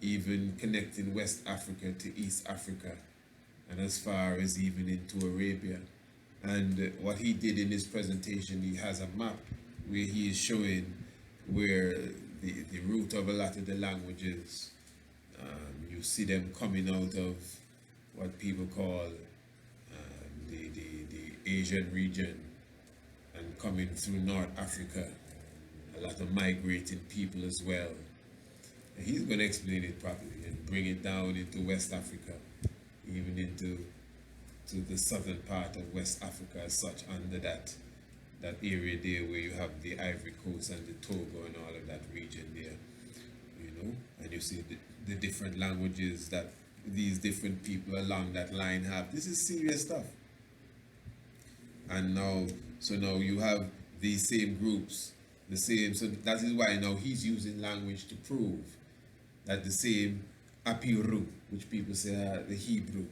even connecting West Africa to East Africa, and as far as even into Arabia. And what he did in his presentation, he has a map where he is showing where the root of a lot of the languages, you see them coming out of what people call the Asian region and coming through North Africa. A lot of migrating people as well. And he's going to explain it properly and bring it down into West Africa, even into the southern part of West Africa as such, under that area there where you have the Ivory Coast and the Togo and all of that region there, you know, and you see the different languages that these different people along that line have. This is serious stuff. And now you have these same groups, so that is why now he's using language to prove that the same Apiru, which people say are the Hebrew,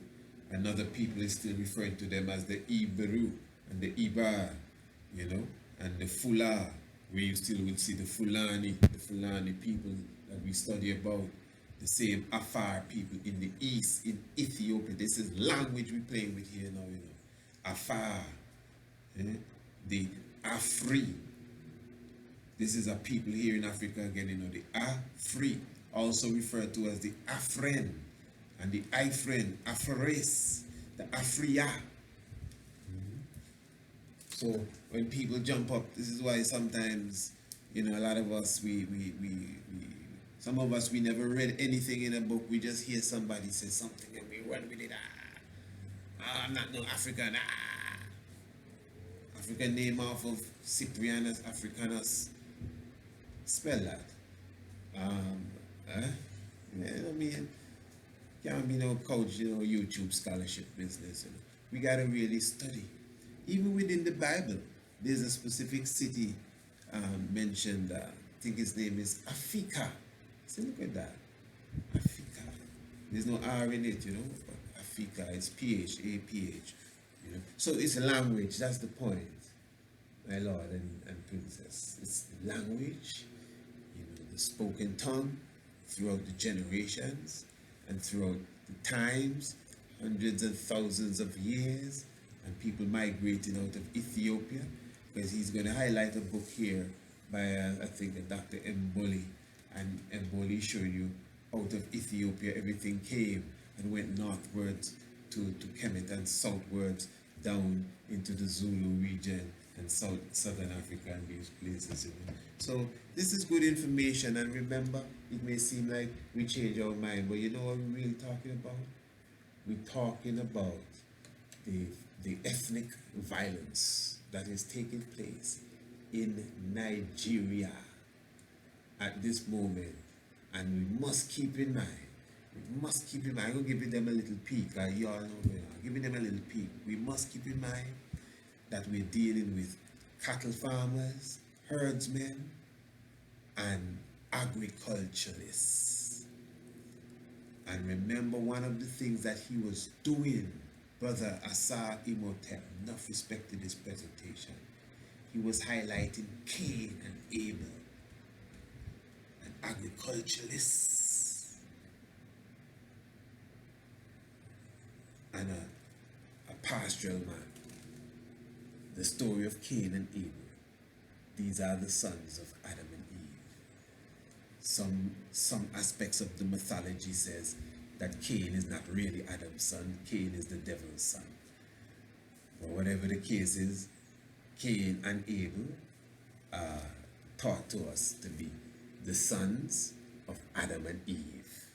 and other people is still referring to them as the Iberu and the Ibar, you know, and the Fula, where you still will see the Fulani people that we study about, the same Afar people in the east, in Ethiopia. This is language we're playing with here now, you know. Afar, the Afri. This is a people here in Africa again, you know, the Afri, also referred to as the Afren, and the Ifren, Afares, the Afria. So when people jump up, this is why sometimes, you know, a lot of us, some of us, we never read anything in a book. We just hear somebody say something and we run with it. I'm not no African. African name off of Cyprianus Africanus. Spell that. You know what I mean? Can't be no coach, you know, YouTube scholarship business. You know. We gotta really study. Even within the Bible, there's a specific city mentioned. I think his name is Africa. So look at that, Africa. There's no R in it, you know. But Africa, it's PH. You know. So it's a language. That's the point, my lord and princess. It's the language, you know, the spoken tongue throughout the generations and throughout the times, hundreds and thousands of years, and people migrating out of Ethiopia, because he's going to highlight a book here by, I think, Dr. Mboli, and Mboli showing you out of Ethiopia, everything came and went northwards to Kemet and southwards down into the Zulu region and southern Africa and these places. So this is good information, and remember, it may seem like we change our mind, but you know what we're really talking about? We're talking about the ethnic violence that is taking place in Nigeria at this moment, and we must keep in mind. I'm going to give them a little peek. You all know, giving them a little peek. We must keep in mind that we're dealing with cattle farmers, herdsmen, and agriculturalists. And remember, one of the things that he was doing, Brother ASAR IMHOTEP, enough respect to this presentation, he was highlighting Cain and Abel, an agriculturalist, and a pastoral man. The story of Cain and Abel. These are the sons of Adam and Eve. Some aspects of the mythology says that Cain is not really Adam's son. Cain is the devil's son. But whatever the case is, Cain and Abel are taught to us to be the sons of Adam and Eve.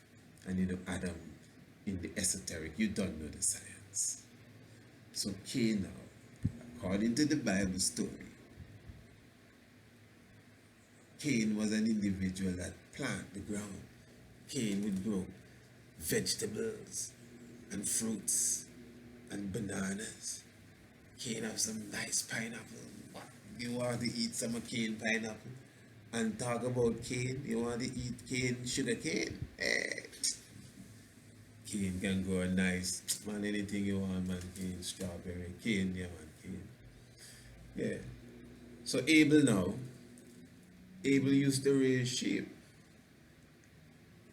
And you know, Adam, in the esoteric, you don't know the science. So Cain now, according to the Bible story, Cain was an individual that planted the ground. Cain would grow vegetables and fruits and bananas. Cain have some nice pineapple. You want to eat some of Cain pineapple? And talk about Cain, you want to eat Cain sugar cane? Hey. Cain can grow a nice, man, anything you want, man. Cain, strawberry, Cain, yeah, man, Cain. Yeah. So Abel now, Abel used to raise sheep.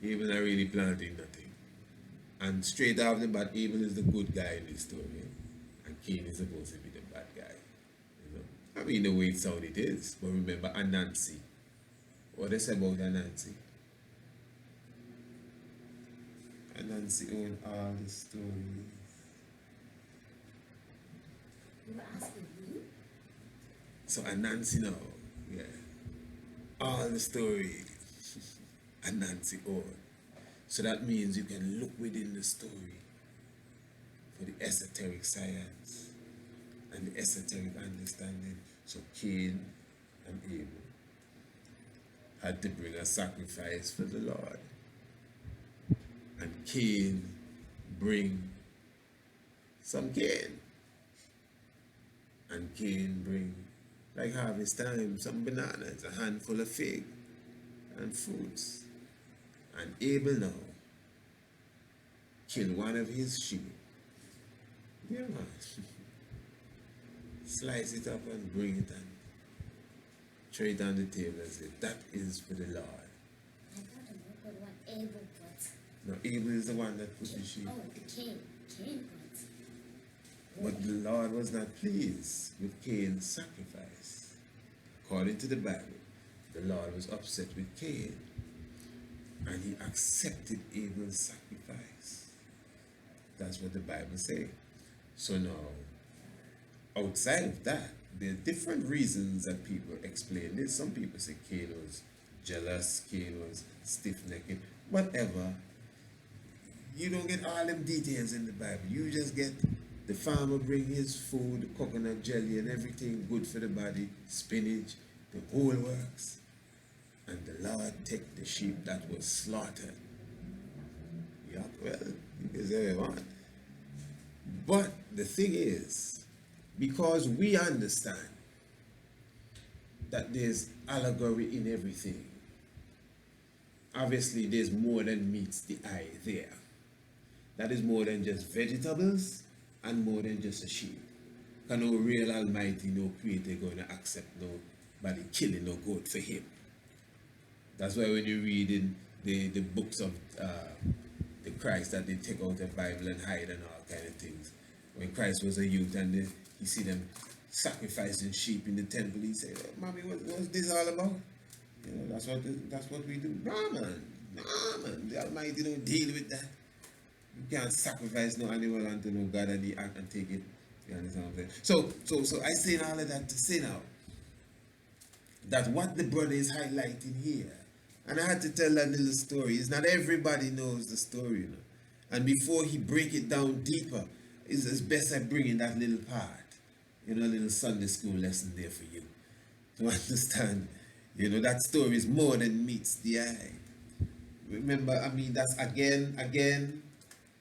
Abel not really planting nothing. And straight off the bat, Abel is the good guy in this story. And Cain is supposed to be the bad guy. You know? I mean, the way it's how it is. But remember Anansi. What they say about Anansi? Anansi owned all the stories. You were asking me? So Anansi now, yeah. All the story Anansi owned. So that means you can look within the story for the esoteric science and the esoteric understanding. So Cain and Abel had to bring a sacrifice for the Lord. And Cain bring some cane. And Cain bring, like harvest time, some bananas, a handful of fig and fruits. And Abel now kill one of his sheep. Yeah, man. Slice it up and bring it and throw it on the table and say, that is for the Lord. I thought about what Abel put. No, Abel is the one that put the sheep. Oh, the Cain. Cain put. But the Lord was not pleased with Cain's sacrifice. According to the Bible, the Lord was upset with Cain. And he accepted Abel's sacrifice. That's what the Bible says. So now, outside of that, there are different reasons that people explain this. Some people say Cain was jealous, Cain was stiff-necked, whatever. You don't get all them details in the Bible. You just get the farmer bring his food, coconut jelly and everything good for the body, spinach, the whole works. And the Lord take the sheep that was slaughtered. Yeah, well, you can say what you want. But the thing is, because we understand that there's allegory in everything, obviously there's more than meets the eye there. That is more than just vegetables and more than just a sheep. Because no real almighty, no creator going to accept nobody killing no goat for him. That's why when you read in the books of the Christ that they take out the Bible and hide and all kind of things. When Christ was a youth and you see them sacrificing sheep in the temple, he said, oh, Mommy, what's this all about? You know, that's what we do. Brahman, No, man, the Almighty don't deal with that. You can't sacrifice no animal unto no God and he act and take it. You understand what I'm saying? So I say all of that to say now that what the brother is highlighting here, and I had to tell that little story, is not everybody knows the story, you know. And before he break it down deeper, it's best I bring in that little part, you know, a little Sunday school lesson there for you to understand, you know, that story is more than meets the eye. Remember, I mean, that's again,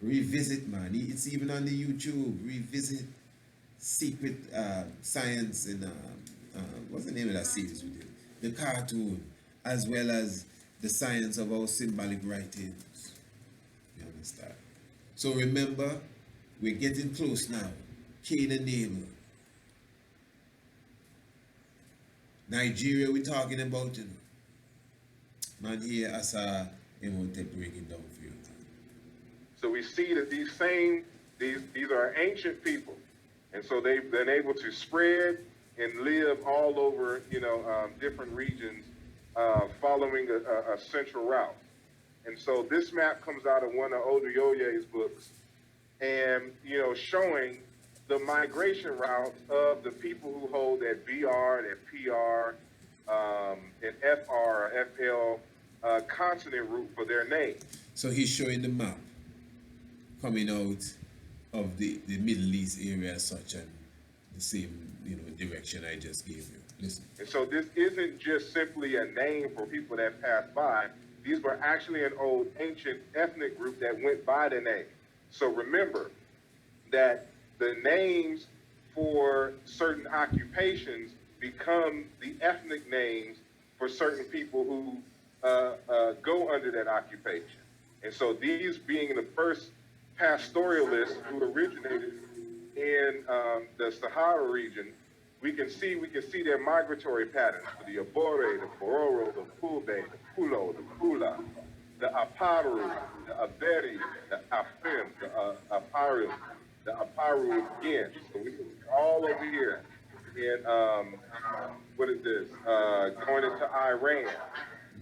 revisit, man. It's even on the YouTube. Revisit Secret Science and what's the name of that series we did? The cartoon, as well as the science of our symbolic writings. You understand? So remember, we're getting close now. Cain and Abel. Nigeria, we're talking about, you know. Man, here, ASAR IMHOTEP break it down for you. So we see that these are ancient people, and so they've been able to spread and live all over, you know, different regions, following a central route. And so this map comes out of one of Oduyoye's books, and you know, showing the migration routes of the people who hold that BR, that PR, and FR, FL consonant root for their name. So he's showing the map coming out of the Middle East area as such, and the same, you know, direction I just gave you. Listen. And so this isn't just simply a name for people that passed by. These were actually an old ancient ethnic group that went by the name. So remember that the names for certain occupations become the ethnic names for certain people who go under that occupation. And so these being the first pastoralists who originated in the Sahara region, we can see their migratory patterns for the Abore, the Bororo, the Pube, the Pulo, the Pula, the Aparu, the Aberi, the Afim, the Aparu, the Aparu again. So we're all over here in, what is this, going into Iran,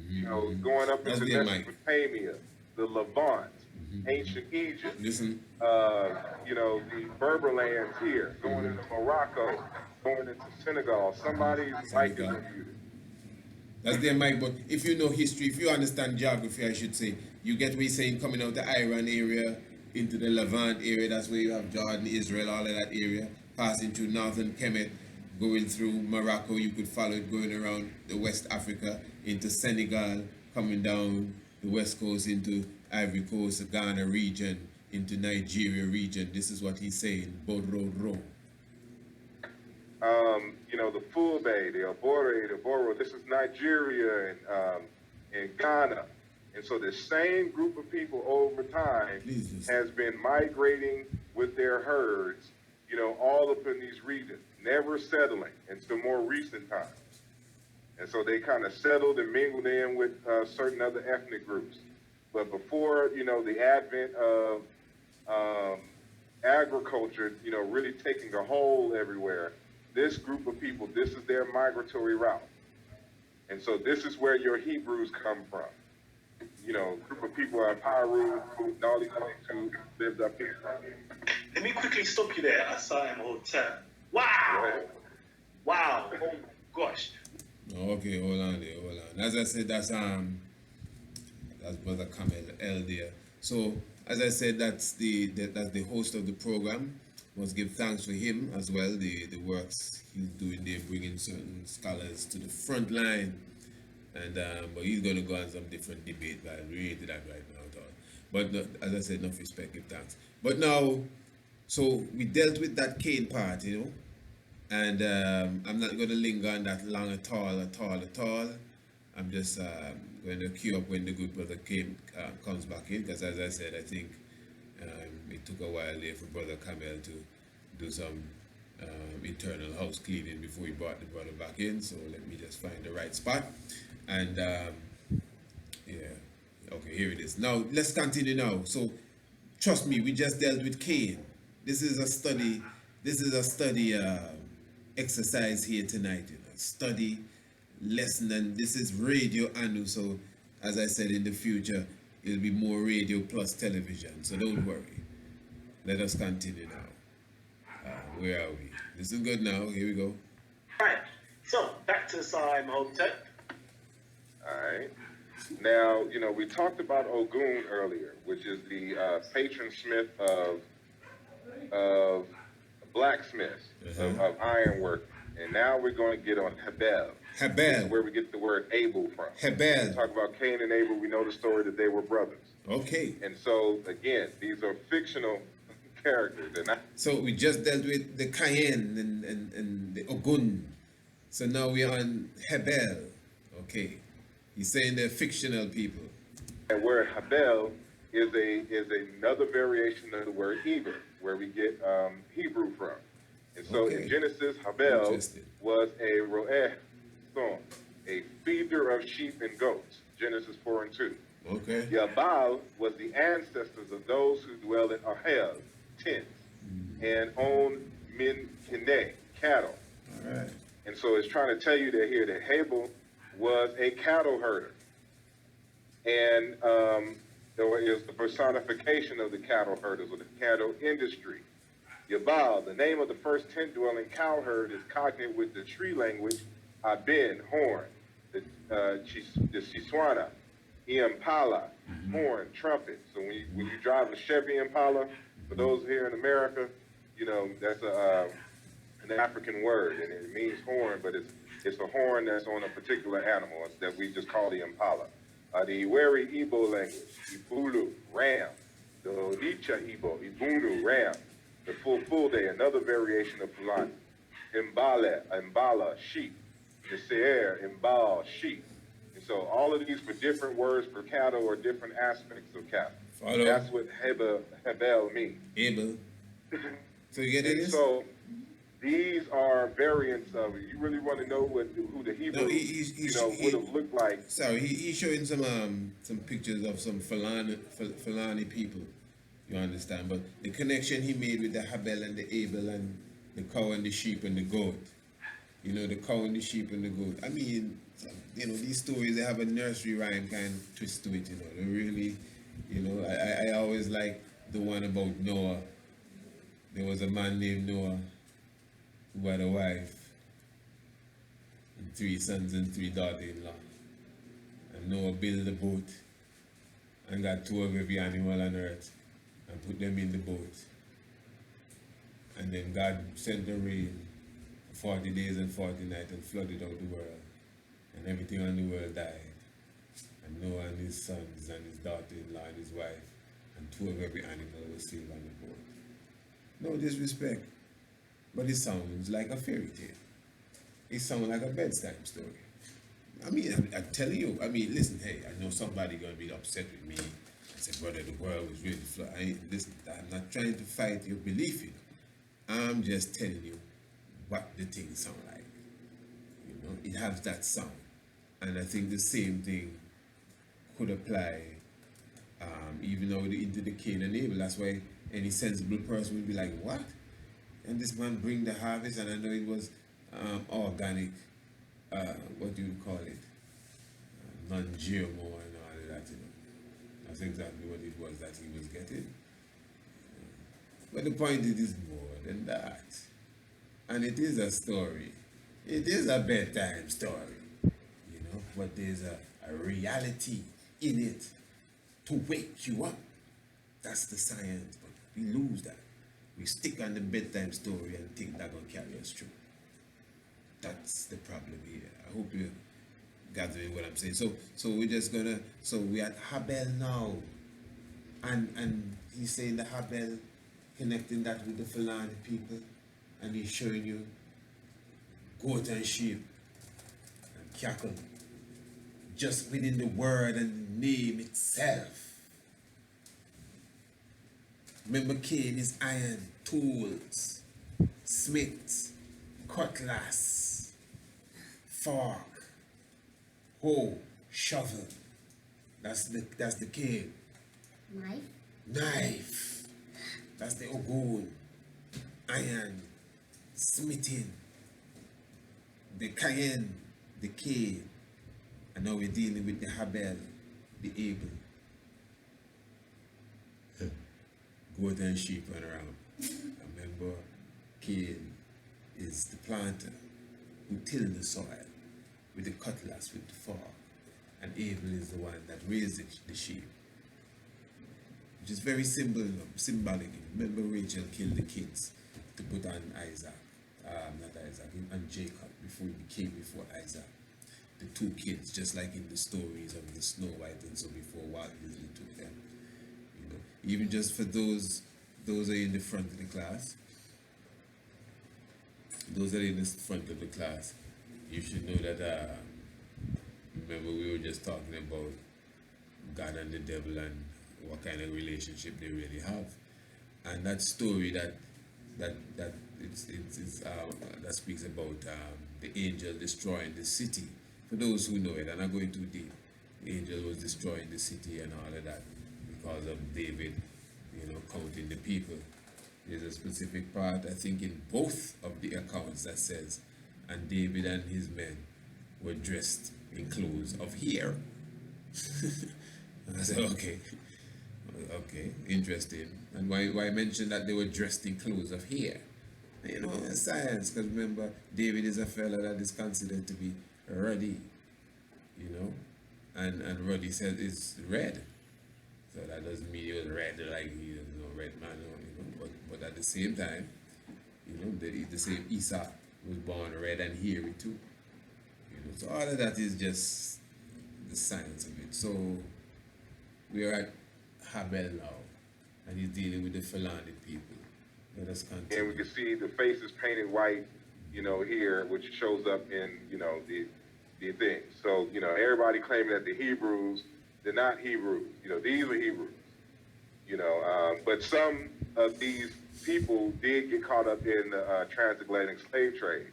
you know, going up into Mesopotamia, the Levant, ancient Egypt, Listen. You know, the Berber lands here, going into Morocco, going into Senegal. Somebody's mic is muted. That's their mic, but if you know history, if you understand geography, I should say, you get me saying coming out the Iran area into the Levant area, that's where you have Jordan, Israel, all of that area, passing through northern Kemet, going through Morocco, you could follow it going around the West Africa into Senegal, coming down the west coast into Ivory Coast, the Ghana region, into Nigeria region. This is what he's saying, Bororo. You know, the Fulbe, the Abore, the Boro, this is Nigeria and Ghana. And so the same group of people over time has been migrating with their herds, you know, all up in these regions, never settling until more recent times. And so they kind of settled and mingled in with certain other ethnic groups. But before, you know, the advent of agriculture, you know, really taking a hold everywhere, this group of people, this is their migratory route. And so this is where your Hebrews come from. You know, group of people are Paru, and all these others who lived up here. Let me quickly stop you there. ASAR IMHOTEP. Wow! Wow! Oh my gosh. Okay, hold on there, hold on. As I said, that's Brother Kamel L there. So as I said, that's the host of the program. Must give thanks for him as well, the works he's doing there, bringing certain scholars to the front line. And but he's going to go on some different debate, but we ain't that right now at all. But no, as I said, enough respect, give thanks. But now, so we dealt with that Cain part, you know, and I'm not going to linger on that long at all. I'm just going to queue up when the good brother comes back in, because as I said, I think it took a while there for Brother Kamel to do some internal house cleaning before he brought the brother back in. So let me just find the right spot. And yeah, okay, here it is. Now let's continue now. So trust me, we just dealt with Cain. This is a study. Exercise here tonight. You know, study lesson, and this is Radio Anu. So as I said, in the future, it'll be more radio plus television. So don't worry. Let us continue now. Where are we? This is good now. Here we go. Right. So back to ASAR IMHOTEP. All right. Now, we talked about Ogun earlier, which is the patron smith of blacksmiths, of ironwork. And now we're going to get on Abel. Abel. Where we get the word Abel from. Abel. We talk about Cain and Abel. We know the story that they were brothers. Okay. And so, again, these are fictional characters. They're not. So we just dealt with the Cain and the Ogun. So now we're on Abel. Okay. He's saying they're fictional people. And word Abel is another variation of the word Eber, where we get Hebrew from. And so in Genesis, Abel was a roeh son, a feeder of sheep and goats. Genesis 4 and 2. Okay. Yabal was the ancestors of those who dwell in Ahel, tents, and own min kineh, cattle. All right. And so it's trying to tell you that here that Abel was a cattle herder. And it was the personification of the cattle herders or the cattle industry. Yabal, the name of the first tent-dwelling cow herd, is cognate with the tree language, Abin, horn, the Siswana, Impala, horn, trumpet. So when you drive a Chevy Impala, for those here in America, that's an African word, and it means horn, but it's a horn that's on a particular animal that we just call the Impala. The Iweri Igbo language, Ibulu, ram. The Onicha Igbo, Ibunu, ram. The full day, another variation of Fulani. Mbala, sheep. The Seer, Mbal, sheep. And so all of these for different words for cattle or different aspects of cattle. Follow. That's what Abel means. Abel. So you get it? So these are variants of it. You really want to know who the Hebrew would have looked like. Sorry, he's showing some pictures of some Fulani people. You understand? But the connection he made with the Abel and the Abel and the cow and the sheep and the goat. The cow and the sheep and the goat. I mean, these stories, they have a nursery rhyme kind of twist to it, They really, I always like the one about Noah. There was a man named Noah who had a wife and 3 sons and 3 daughters-in-law. And Noah built a boat and got 2 of every animal on earth and put them in the boat. And then God sent the rain for 40 days and 40 nights and flooded out the world. And everything on the world died. And Noah and his sons and his daughter-in-law and his wife and 2 of every animal were saved on the boat. No disrespect, but it sounds like a fairy tale. It sounds like a bedtime story. I mean, I'm telling you, listen, hey, I know somebody gonna be upset with me. I said, brother, the world was really flooded. Listen, I'm not trying to fight your belief in it. I'm just telling you what the things sound like. It has that sound. And I think the same thing could apply even though into the Cain and Abel. That's why any sensible person would be like, what? And this man bring the harvest, and I know it was organic, what do you call it? Non-GMO and all of that, That's exactly what it was that he was getting. But the point is more than that. And it is a story. It is a bedtime story, but there's a reality in it to wake you up. That's the science, but we lose that. We stick on the bedtime story and think that's going to carry us through. That's the problem here. I hope you're gathering what I'm saying. So we're just going to, so we're at Abel now. And he's saying the Abel, connecting that with the Fulani people, and he's showing you goat and sheep and cattle just within the word and the name itself. Remember, Cain is iron, tools, smith, cutlass, fork, hoe, shovel. That's the Cain. Knife. That's the Ogun. Iron, smithing. The Cain, the Cain. And now we're dealing with the Abel, the Abel. Goat and sheep run around. Remember, Cain is the planter who tilled the soil with the cutlass, with the fork, and Abel is the one that raised the sheep. Which is very symbolic. Remember, Rachel killed the kids to put on Isaac, not Isaac, and Jacob before Isaac. The two kids, just like in the stories of the Snow White and so before Walt Disney took them. You know, even just for those are in the front of the class. Those are in the front of the class. You should know that. Remember, we were just talking about God and the devil and what kind of relationship they really have, and that story that speaks about the angel destroying the city. For those who know it, and I'm going too deep, the angel was destroying the city and all of that because of David, counting the people. There's a specific part, I think, in both of the accounts that says, and David and his men were dressed in clothes of hair. And I said, okay, interesting. And why mention that they were dressed in clothes of hair? Science, because remember, David is a fellow that is considered to be ruddy, and ruddy says it's red. So that doesn't mean he was red like he is red man, but at the same time, the same Esau was born red and hairy too. So all of that is just the science of it. So we are at Habel now, and he's dealing with the Fulani people. Let us continue. And we can see the faces painted white, here, which shows up in, the thing. So, everybody claiming that the Hebrews, they're not Hebrews. These are Hebrews. But some of these people did get caught up in the transatlantic slave trade.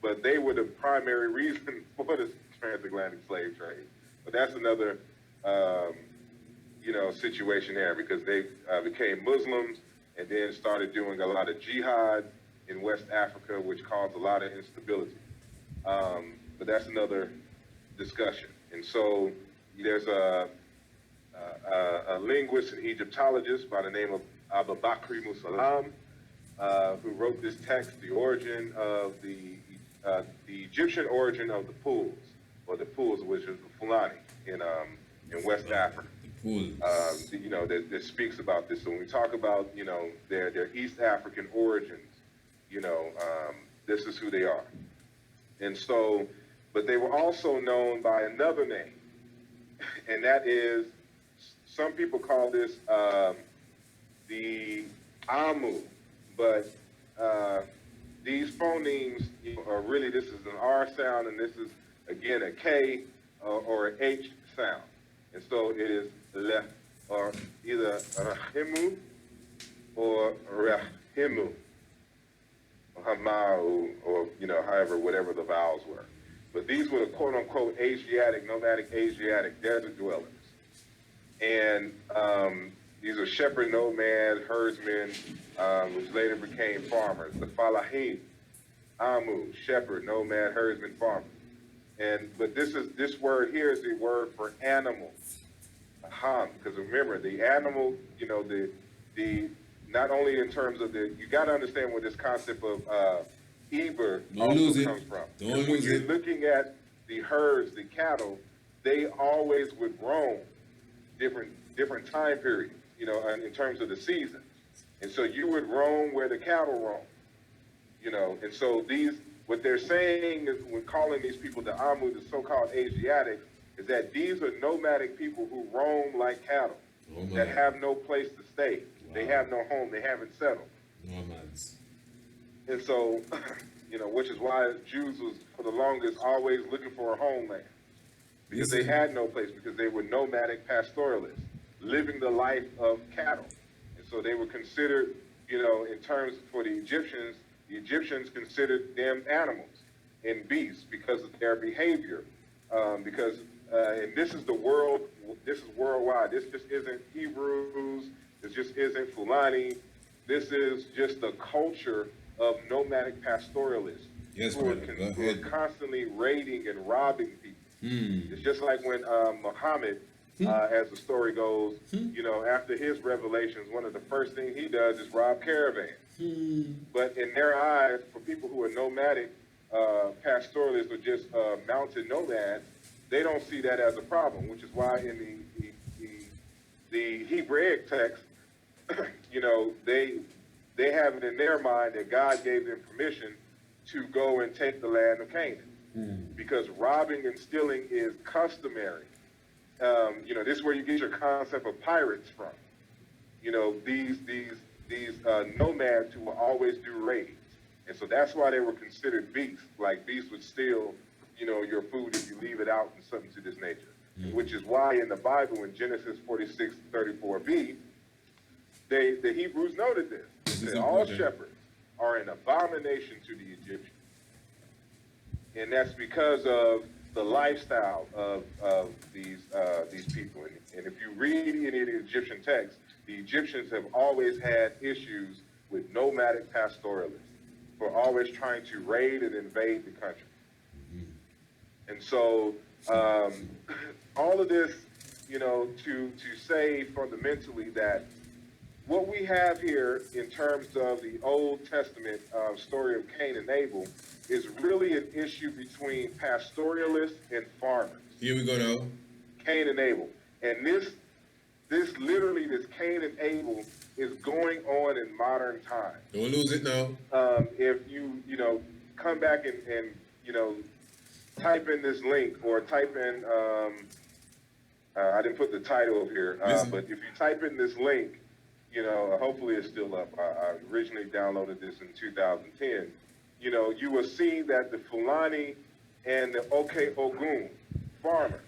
But they were the primary reason for the transatlantic slave trade. But that's another, situation there, because they became Muslims and then started doing a lot of jihad in West Africa, which caused a lot of instability. But that's another discussion. And so there's a linguist and Egyptologist by the name of Abu Bakr Musalam, who wrote this text, the origin of the Egyptian origin of the Pools, which is the Fulani in West Africa. That speaks about this. So when we talk about, their East African origins, this is who they are. And so, but they were also known by another name, and that is, some people call this the Amu, but these phonemes are really, this is an R sound, and this is, again, a K or an H sound. And so it is left, or either Rahimu or Rahimu, or Hamau, or, however, whatever the vowels were. But these were the quote-unquote Asiatic, nomadic Asiatic desert dwellers. And these are shepherd, nomad, herdsmen, which later became farmers. The Falahim, Amu, shepherd, nomad, herdsman, farmer. But this word here is the word for animal, Ham, because remember, the animal, the not only in terms of you got to understand where this concept of Eber also comes from. When you're looking at the herds, the cattle, they always would roam different time periods, in terms of the seasons. And so you would roam where the cattle roam, and so what they're saying is, when calling these people the Amu, the so-called Asiatic, is that these are nomadic people who roam like cattle, that have no place to stay. Wow. They have no home. They haven't settled. Nomads. And so, which is why Jews was, for the longest, always looking for a homeland. Because they had no place, because they were nomadic pastoralists, living the life of cattle. And so they were considered, in terms for the Egyptians considered them animals and beasts because of their behavior. And this is this is worldwide. This just isn't Hebrews, this just isn't Fulani. This is just the culture of nomadic pastoralists who are constantly raiding and robbing people. It's just like when Muhammad as the story goes, you know, after his revelations, one of the first things he does is rob caravans. But in their eyes, for people who are nomadic, pastoralists, or just mountain nomads, they don't see that as a problem, which is why in the Hebraic text, you know, they have it in their mind that God gave them permission to go and take the land of Canaan, because robbing and stealing is customary. You know, this is where you get your concept of pirates from. You know, these nomads who will always do raids, and so that's why they were considered beasts. Like beasts would steal, you know, your food if you leave it out and something to this nature. Which is why in the Bible, in Genesis 46:34b, the Hebrews noted this. That all shepherds are an abomination to the Egyptians. And that's because of the lifestyle of these people. And if you read any of the Egyptian texts, the Egyptians have always had issues with nomadic pastoralists for always trying to raid and invade the country. And so all of this, you know, to say fundamentally that what we have here in terms of the Old Testament story of Cain and Abel is really an issue between pastoralists and farmers. Here we go now. Cain and Abel. And this Cain and Abel is going on in modern times. Don't lose it now. If you know, come back and you know, type in this link, or type in, I didn't put the title up here, but if you type in this link, you know, hopefully it's still up. I originally downloaded this in 2010. You know, you will see that the Fulani and the Ogun farmers,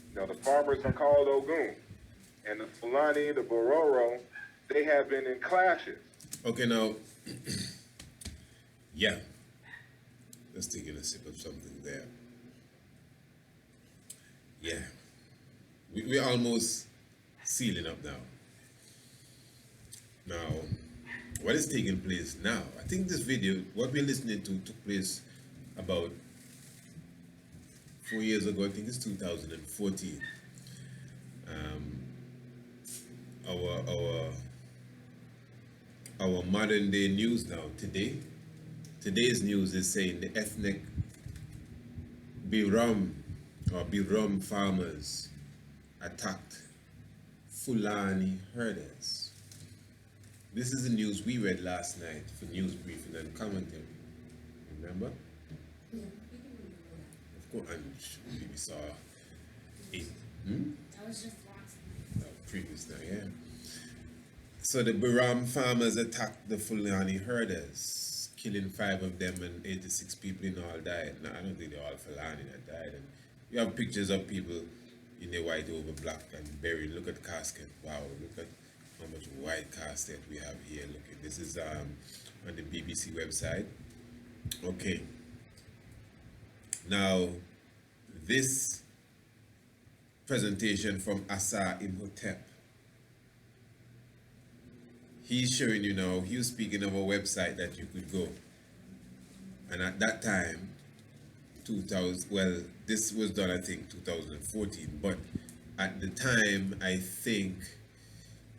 you know, the farmers are called Ogun, and the Fulani, the Bororo, they have been in clashes. Okay, now, yeah. Let's take a sip of something there. Yeah. We're almost sealing up now. Now, what is taking place now? I think this video, what we're listening to, took place about 4 years ago. I think it's 2014. Our modern day news now, today's news is saying the ethnic Biram farmers attacked Fulani herders. This is the news we read last night for news briefing and commentary. Remember? Yeah. Of course, and we saw it. I was just watching. Previous now, yeah. So the Biram farmers attacked the Fulani herders, killing 5 of them, and 86 people in all died. Now, I don't think they're all Fulani that died. And you have pictures of people in their white over black and buried. Look at the casket. Wow, look at how much white casket we have here. Look at this is on the BBC website. Okay. Now, this presentation from ASAR IMHOTEP. He's showing you now, he was speaking of a website that you could go. And at that time, this was done, I think, 2014, but at the time, I think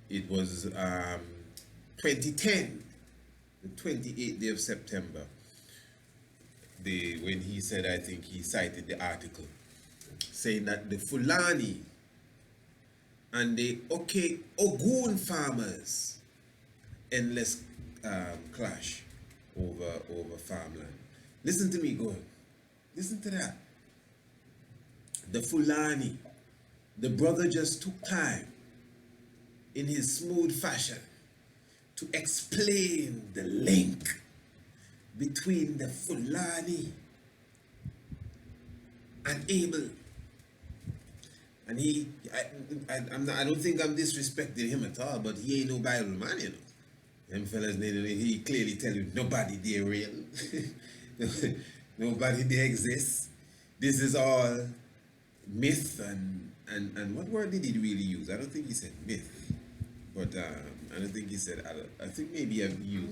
it was 2010, the 28th day of September, when he said, I think he cited the article, saying that the Fulani and the Ogun farmers endless clash over farmland. Listen to me, good. Listen to that. The Fulani, the brother just took time in his smooth fashion to explain the link between the Fulani and Abel. And I don't think I'm disrespecting him at all, but he ain't no Bible man, you know. Them fellas, he clearly tell you nobody there real. Nobody there exists. This is all myth and what word did he really use? I don't think he said myth, but I don't think he said, I think maybe he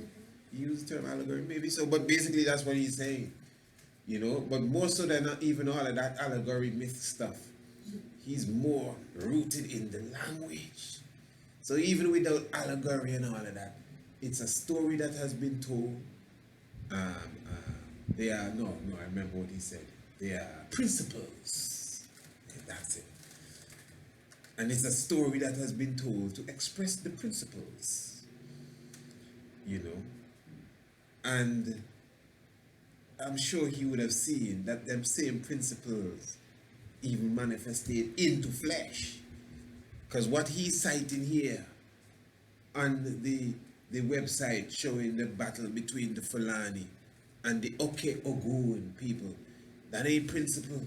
used the term allegory, maybe so, but basically that's what he's saying, you know, but more so than even all of that allegory myth stuff. He's more rooted in the language. So even without allegory and all of that, it's a story that has been told. They are, no, I remember what he said. They are principles. Okay, that's it. And it's a story that has been told to express the principles, you know. And I'm sure he would have seen that them same principles even manifested into flesh. Because what he's citing here on the website showing the battle between the Fulani and the Ogun people, that ain't principle.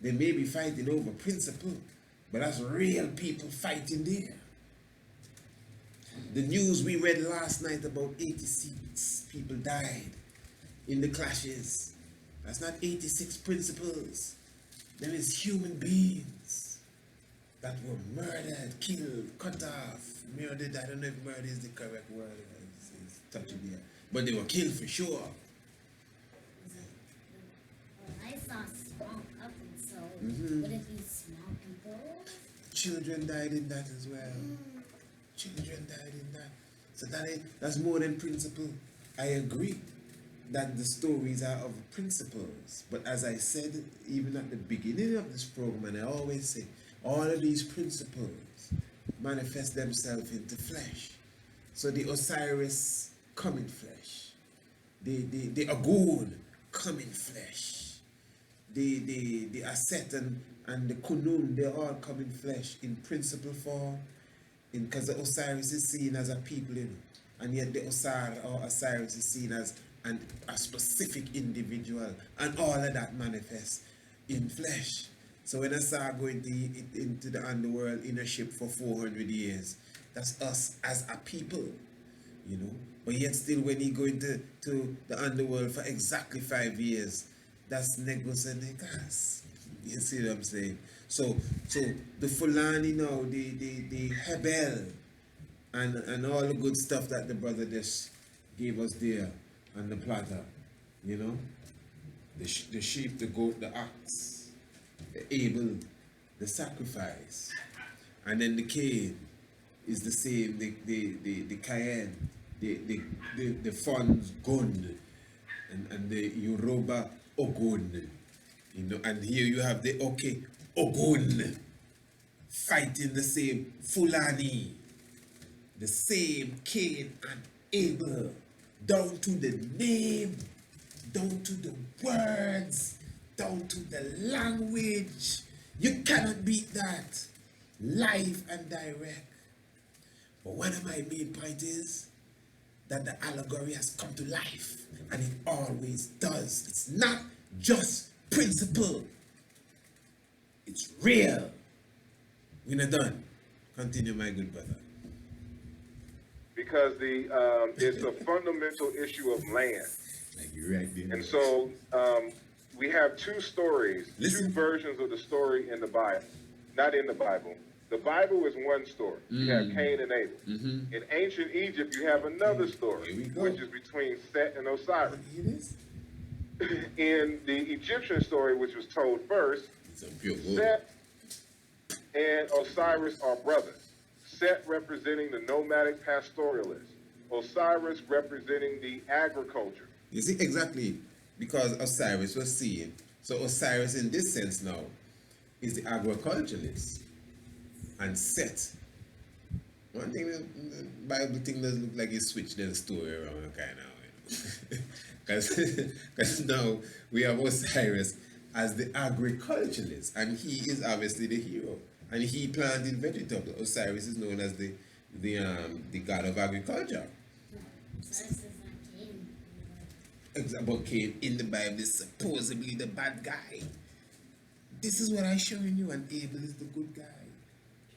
They may be fighting over principle, but that's real people fighting there. The news we read last night about 86 people died in the clashes. That's not 86 principles. There is human beings that were murdered, killed, cut off, murdered. I don't know if murder is the correct word. It's touching there. But they were killed for sure. I saw small couples, so would it be small people? Children died in that as well. Children died in that. So that's more than principle. I agree that the stories are of principles. But as I said, even at the beginning of this program, and I always say, all of these principles manifest themselves into flesh. So the Osiris come in flesh. The Agun come in flesh. The Aset and the Kunun, they all come in flesh in principle form. Because the Osiris is seen as a people, you know, and yet the Osar or Osiris is seen as a specific individual, and all of that manifests in flesh. So when Asar go into the underworld in a ship for 400 years, that's us as a people, you know. But yet still when he go into the underworld for exactly 5 years, that's Negos and Negas. You see what I'm saying? So the Fulani now, the Hebel, and all the good stuff that the brother just gave us there, and the platter, you know, the sheep, the goat, the ox, the Abel, the sacrifice, and then the Cain is the same, the Cain, the Fun's gun, and the Yoruba Ogun, you know, and here you have the Ogun fighting the same Fulani, the same Cain and Abel, down to the name, down to the words, down to the language. You cannot beat that. Live and direct. But one of my main points is that the allegory has come to life, and it always does. It's not just principle. It's real. We're not done. Continue, my good brother. Because it's a fundamental issue of land. Like you're right there. And so we have two stories, Listen. two versions of the story in the Bible. Not in the Bible. The Bible is one story. You have Cain and Abel. In ancient Egypt, you have another story, which is between Set and Osiris. It is. In the Egyptian story, which was told first, Set and Osiris are brothers. Set representing the nomadic pastoralist. Osiris representing the agriculture. You see, exactly, because Osiris was seen. So Osiris in this sense now is the agriculturalist. And Set. One thing, the Bible thing does look like he switched the story around kind of, you know. Because now we have Osiris as the agriculturalist, and he is obviously the hero. And he planted vegetables. Osiris is known as the god of agriculture. Osiris is not Cain. But Cain in the Bible is supposedly the bad guy. This is what I'm showing you, and Abel is the good guy.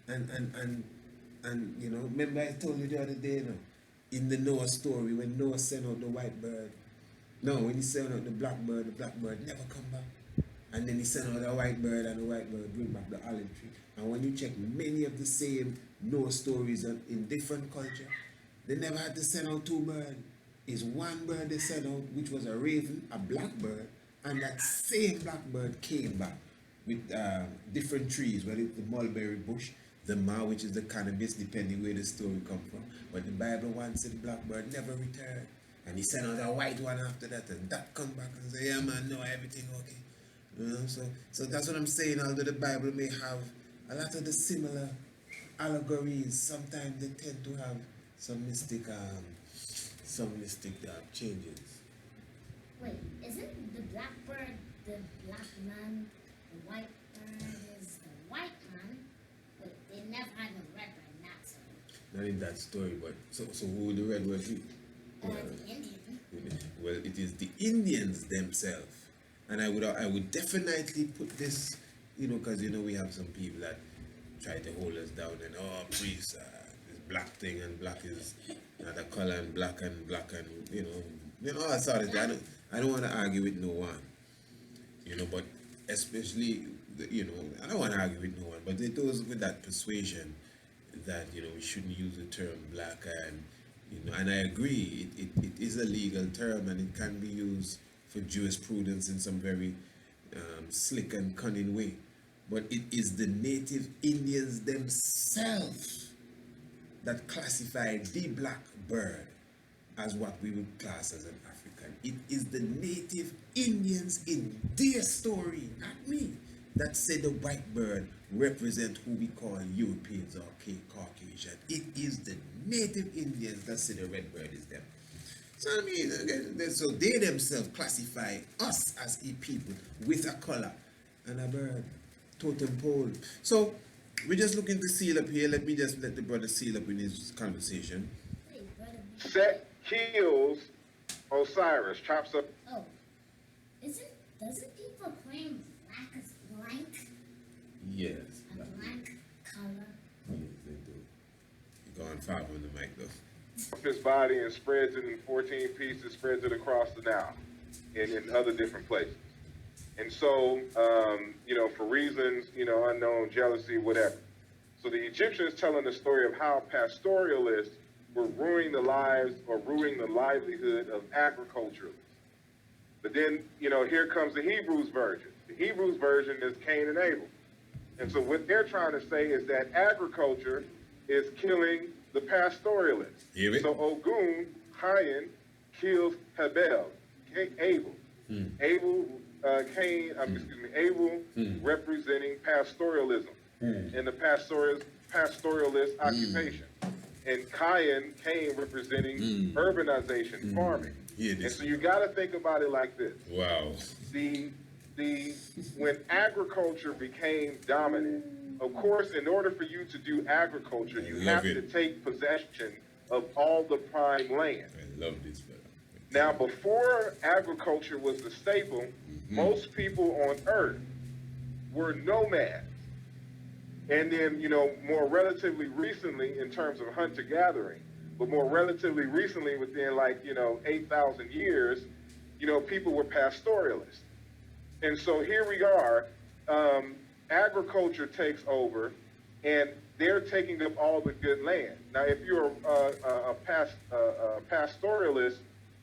And you know, remember I told you the other day, you know, in the Noah story, when Noah sent out the white bird. No, when he sent out the black bird never come back. And then he sent out a white bird, and the white bird bring back the olive tree. And when you check many of the same Noah stories in different culture, they never had to send out two birds. It's one bird they sent out, which was a raven, a blackbird, and that same blackbird came back with different trees, whether it's the mulberry bush, the ma, which is the cannabis, depending where the story come from. But the Bible once said the blackbird never returned. And he sent out a white one after that, and that come back and say, yeah man, no, everything okay. You know, so that's what I'm saying. Although the Bible may have a lot of the similar allegories, sometimes they tend to have some mystic changes. Wait, isn't the blackbird the black man? The white bird is the white man? Wait, they never had no red bird in that story. Not in that story, but so who would the red bird be? The Indian. Well, it is the Indians themselves, and I would definitely put this, you know, because you know we have some people that try to hold us down and priest, this black thing and black is another color and black and you know all that sort of thing. I don't want to argue with no one, you know, but especially you know I don't want to argue with no one, but it goes with that persuasion that you know we shouldn't use the term black and. You know, and I agree, it is a legal term and it can be used for jurisprudence in some very slick and cunning way. But it is the native Indians themselves that classified the black bird as what we would class as an African. It is the native Indians in their story, not me, that said the white bird represent who we call Europeans or Caucasian. It is the native Indians that say the red bird is them. So I mean, again, so they themselves classify us as a people with a color and a bird, totem pole. So we're just looking to seal up here. Let me just let the brother seal up in his conversation. Wait, brother. Set kills Osiris, chops up. Oh, doesn't people claim black is blank? Yes. A blank color? Yes, they do. You're going far from the mic though. His body and spreads it in 14 pieces, spreads it across the Nile and in other different places. And so, you know, for reasons, you know, unknown, jealousy, whatever. So the Egyptians telling the story of how pastoralists were ruining the lives or ruining the livelihood of agriculturalists. But then, you know, here comes the Hebrews version. The Hebrews version is Cain and Abel. And so what they're trying to say is that agriculture is killing the pastoralists. So Ogun, Cain, kills Abel. Abel. Abel, Abel representing pastoralism and the pastoralist occupation. And Cain representing urbanization, farming. And so you got to think about it like this. Wow. When agriculture became dominant, of course, in order for you to do agriculture, you have to take possession of all the prime land. I love this, brother. Now, before agriculture was the staple, most people on earth were nomads. And then, you know, more relatively recently, in terms of hunter-gathering, but more relatively recently, within like, you know, 8,000 years, you know, people were pastoralists. And so here we are, agriculture takes over, and they're taking up all the good land. Now, if you're a pastoralist,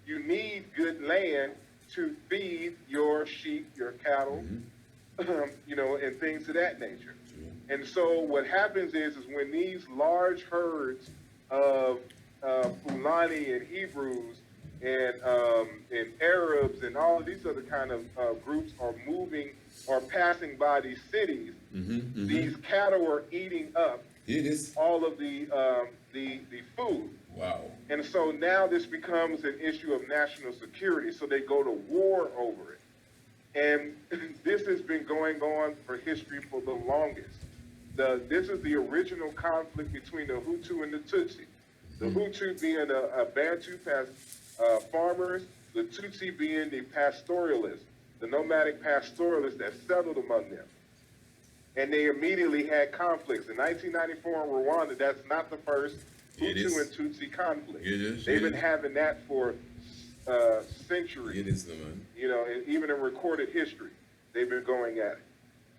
you need good land to feed your sheep, your cattle, you know, and things of that nature. And so what happens is when these large herds of Fulani and Hebrews and Arabs and all of these other kind of groups are moving or passing by these cities, these cattle are eating up all of the food. Wow. And so now this becomes an issue of national security. So they go to war over it. And this has been going on for history for the longest. This is the original conflict between the Hutu and the Tutsi. The Hutu being a Bantu farmers, the Tutsi being the pastoralists, the nomadic pastoralists that settled among them. And they immediately had conflicts. In 1994 in Rwanda, that's not the first Hutu and Tutsi conflict. They've been having that for centuries. It is the man. You know, and even in recorded history, they've been going at it.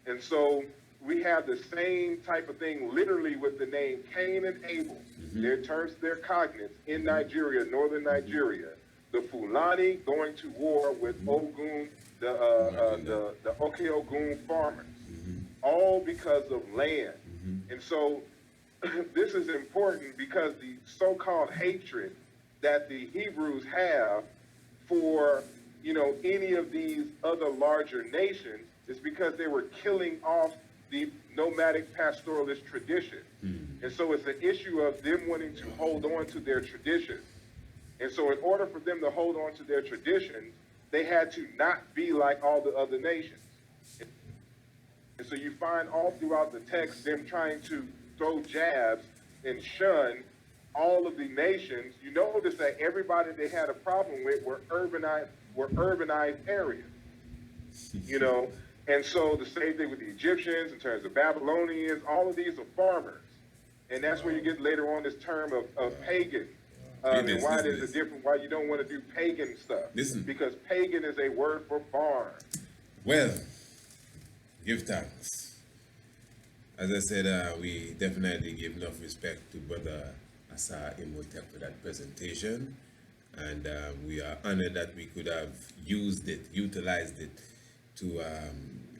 And so we have the same type of thing literally with the name Cain and Abel. Their terms, their cognates in Nigeria, northern Nigeria. The Fulani going to war with Ogun, the Oke Ogun farmers. all because of land. And so this is important because the so-called hatred that the Hebrews have for, you know, any of these other larger nations is because they were killing off the nomadic pastoralist tradition. And so it's an issue of them wanting to hold on to their traditions. And so in order for them to hold on to their traditions, they had to not be like all the other nations. And so you find all throughout the text them trying to throw jabs and shun all of the nations. You notice that everybody they had a problem with were urbanized areas. You know, and so the same thing with the Egyptians in terms of Babylonians, all of these are farmers. And that's where you get later on this term of pagan. And why there's a different, why you don't want to do pagan stuff. Listen. Because pagan is a word for farm. Well, give thanks. As I said, we definitely give enough respect to Brother ASAR IMHOTEP for that presentation. And we are honored that we could have utilized it to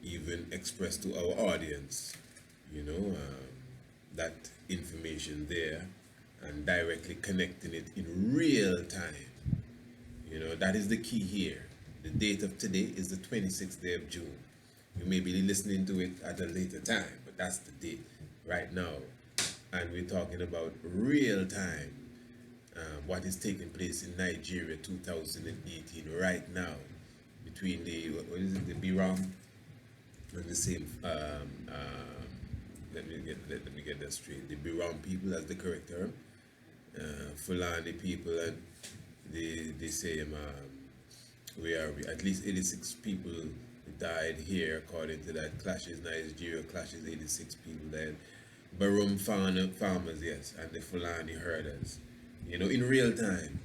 even express to our audience, you know, that information there and directly connecting it in real time. You know, that is the key here. The date of today is the 26th day of June. You may be listening to it at a later time, but that's the date right now. And we're talking about real time, what is taking place in Nigeria 2018 right now between the, what is it, the Biram and the same, let me get that straight, the Biram people, that's the correct term, Fulani people, and the same, where at least 86 people died here according to that clashes. Nigeria clashes, 86 people died. Barum farmers, yes, and the Fulani herders, you know, in real time.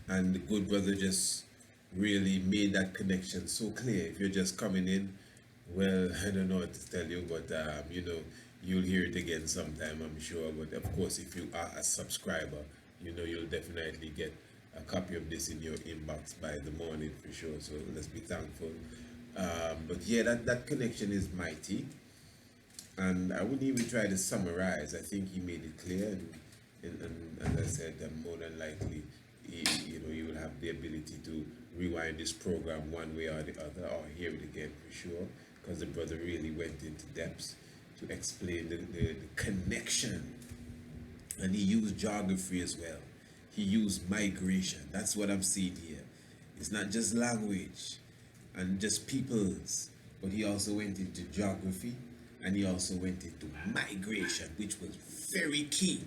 And the good brother just really made that connection so clear. If you're just coming in, well, I don't know what to tell you, but you know, you'll hear it again sometime, I'm sure. But of course, if you are a subscriber, you know, you'll definitely get a copy of this in your inbox by the morning for sure. So let's be thankful. But yeah, that connection is mighty. And I wouldn't even try to summarize. I think he made it clear. And as I said, more than likely, you know, you will have the ability to rewind this program one way or the other, or hear it again for sure, because the brother really went into depths to explain the connection. And he used geography as well. He used migration. That's what I'm seeing here. It's not just language and just peoples, but he also went into geography, and he also went into migration, which was very key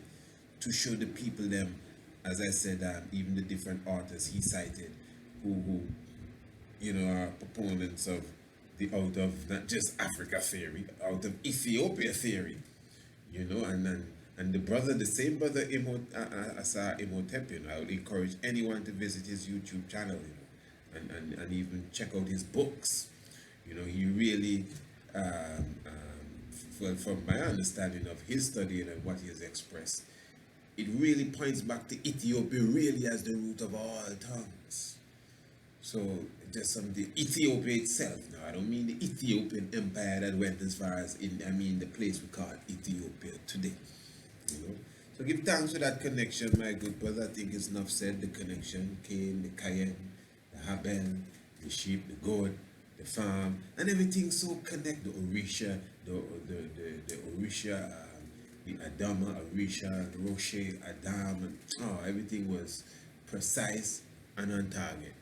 to show the people them, as I said, even the different authors he cited, who you know, are proponents of the out of not just Africa theory, out of Ethiopia theory, you know, and the brother, the same brother ASAR IMHOTEP, you know, I would encourage anyone to visit his YouTube channel, you know, and even check out his books. You know, he really, well, from my understanding of his study and what he has expressed, it really points back to Ethiopia really as the root of all tongues. So just the Ethiopia itself. Now, I don't mean the Ethiopian empire that went as far as I mean the place we call Ethiopia today. You know, so give thanks for that connection, my good brother. I think it's enough said. The connection, Cain, the Cain, the Abel, the sheep, the goat, the farm, and everything so connect. The Orisha, the Orisha, the Adama, Orisha, the Roche, Adam, and everything was precise and on target.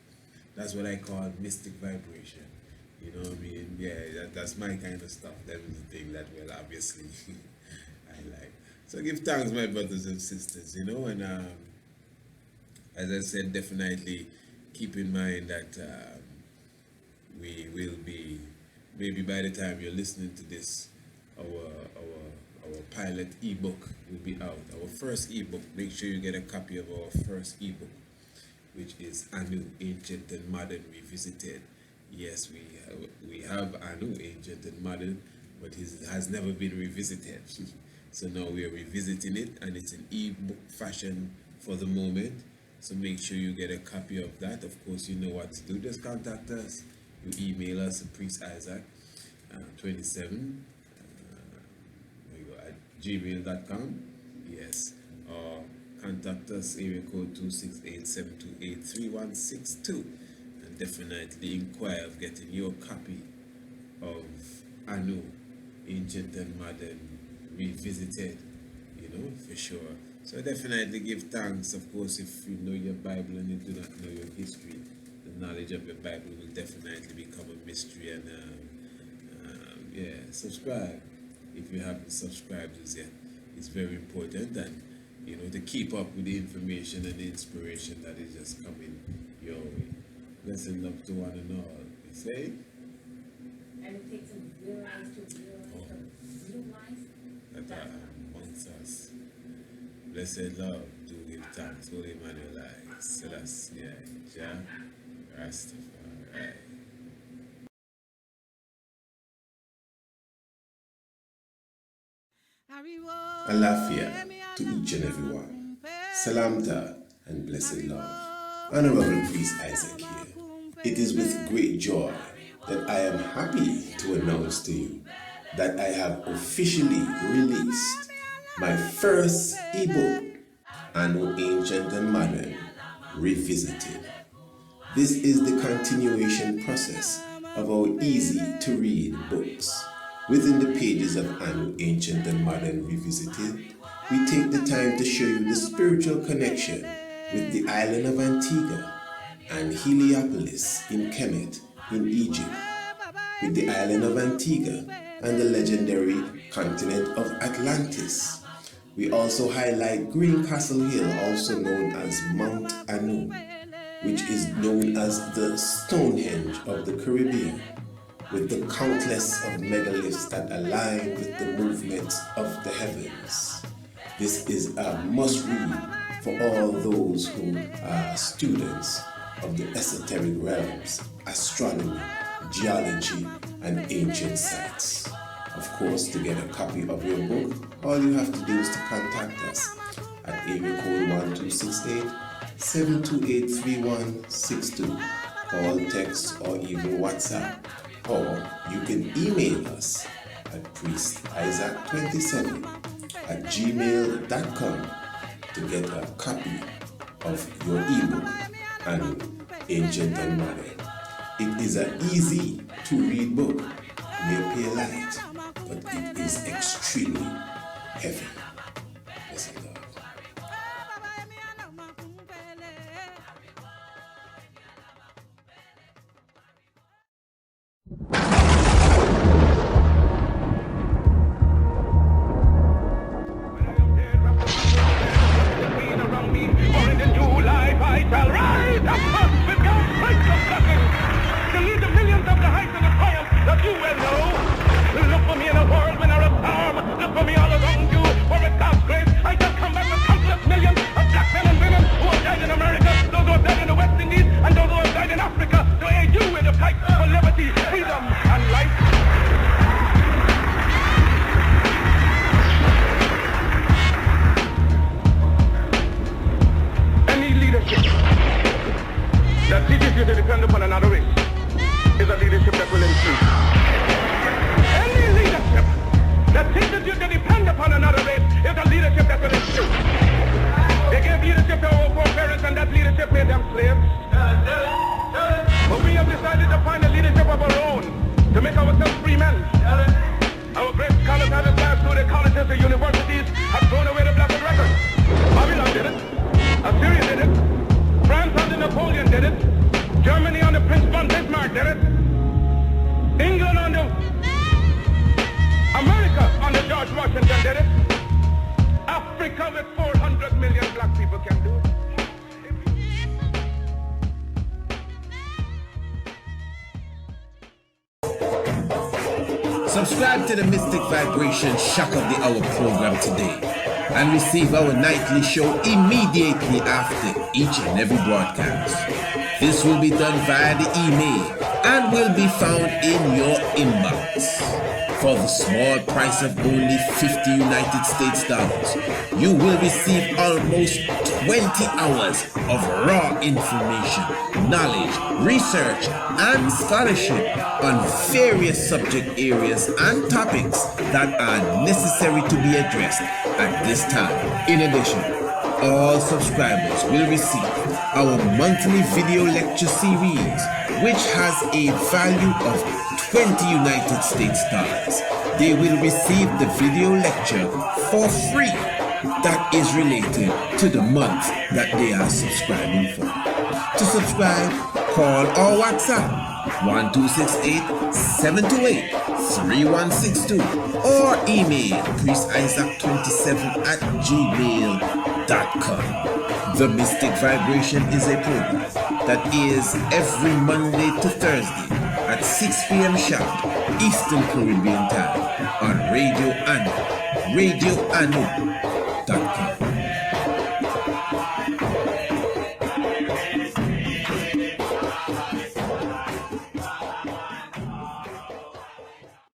That's what I call mystic vibration. You know what I mean? Yeah, that's my kind of stuff. That is the thing that, well, obviously, I like. So give thanks, my brothers and sisters, you know, and as I said, definitely keep in mind that we will be, maybe by the time you're listening to this, our pilot ebook will be out. Our first ebook, make sure you get a copy of our first ebook, which is Anu, Ancient and Modern Revisited. Yes, we have Anu, Ancient and Modern, but it has never been revisited. So now we are revisiting it, and it's in ebook fashion for the moment. So make sure you get a copy of that. Of course, you know what to do. Just contact us. You email us at Priest Isaac 27 gmail.com. Yes. Or contact us, area code 268-728-3162. And definitely inquire of getting your copy of Anu, Ancient and Modern, Revisited, for sure. So definitely give thanks. Of course, if you know your Bible and you do not know your history, the knowledge of your Bible will definitely become a mystery. And subscribe if you haven't subscribed as yet. It's very important, and to keep up with the information and the inspiration that is just coming your way. Blessed love to one and all. You say? And it takes some realize to realize that are amongst us. Blessed love, do give thanks. Holy Emmanuel, Selassie, Jah, Rastafari. Alafia to each and every one. Salamta and blessed love. Honorable Priest Isaac here. It is with great joy that I am happy to announce to you that I have officially released my first ebook, Anu, Ancient and Modern, Revisited. This is the continuation process of our easy-to-read books. Within the pages of Anu, Ancient and Modern, Revisited, we take the time to show you the spiritual connection with the island of Antigua and Heliopolis in Kemet in Egypt, with the island of Antigua and the legendary continent of Atlantis. We also highlight Green Castle Hill, also known as Mount Anu, which is known as the Stonehenge of the Caribbean, with the countless of megaliths that align with the movements of the heavens. This is a must-read for all those who are students of the esoteric realms, astronomy, geology, and ancient sites. Of course, to get a copy of your book, all you have to do is to contact us at area code 1268-728-3162. Call, text, or even WhatsApp. Or you can email us at priestisaac27@gmail.com to get a copy of your ebook, Anu, Ancient and Modern. It is an easy to read book, may appear light, but it is extremely heavy. Blessed love. Subscribe to the Mystic Vibration Shock of the Hour program today and receive our nightly show immediately after each and every broadcast. This will be done via the email and will be found in your inbox. For the small price of only 50 United States dollars, you will receive almost 20 hours of raw information, knowledge, research, and scholarship on various subject areas and topics that are necessary to be addressed at this time. In addition, all subscribers will receive our monthly video lecture series, which has a value of 20 United States dollars. They will receive the video lecture for free that is related to the month that they are subscribing for. To subscribe, call or WhatsApp 1268-728-3162 or email priestisaac27@gmail.com. The Mystic Vibration is a program that is every Monday to Thursday at 6 p.m. sharp Eastern Caribbean time on radioanu.com.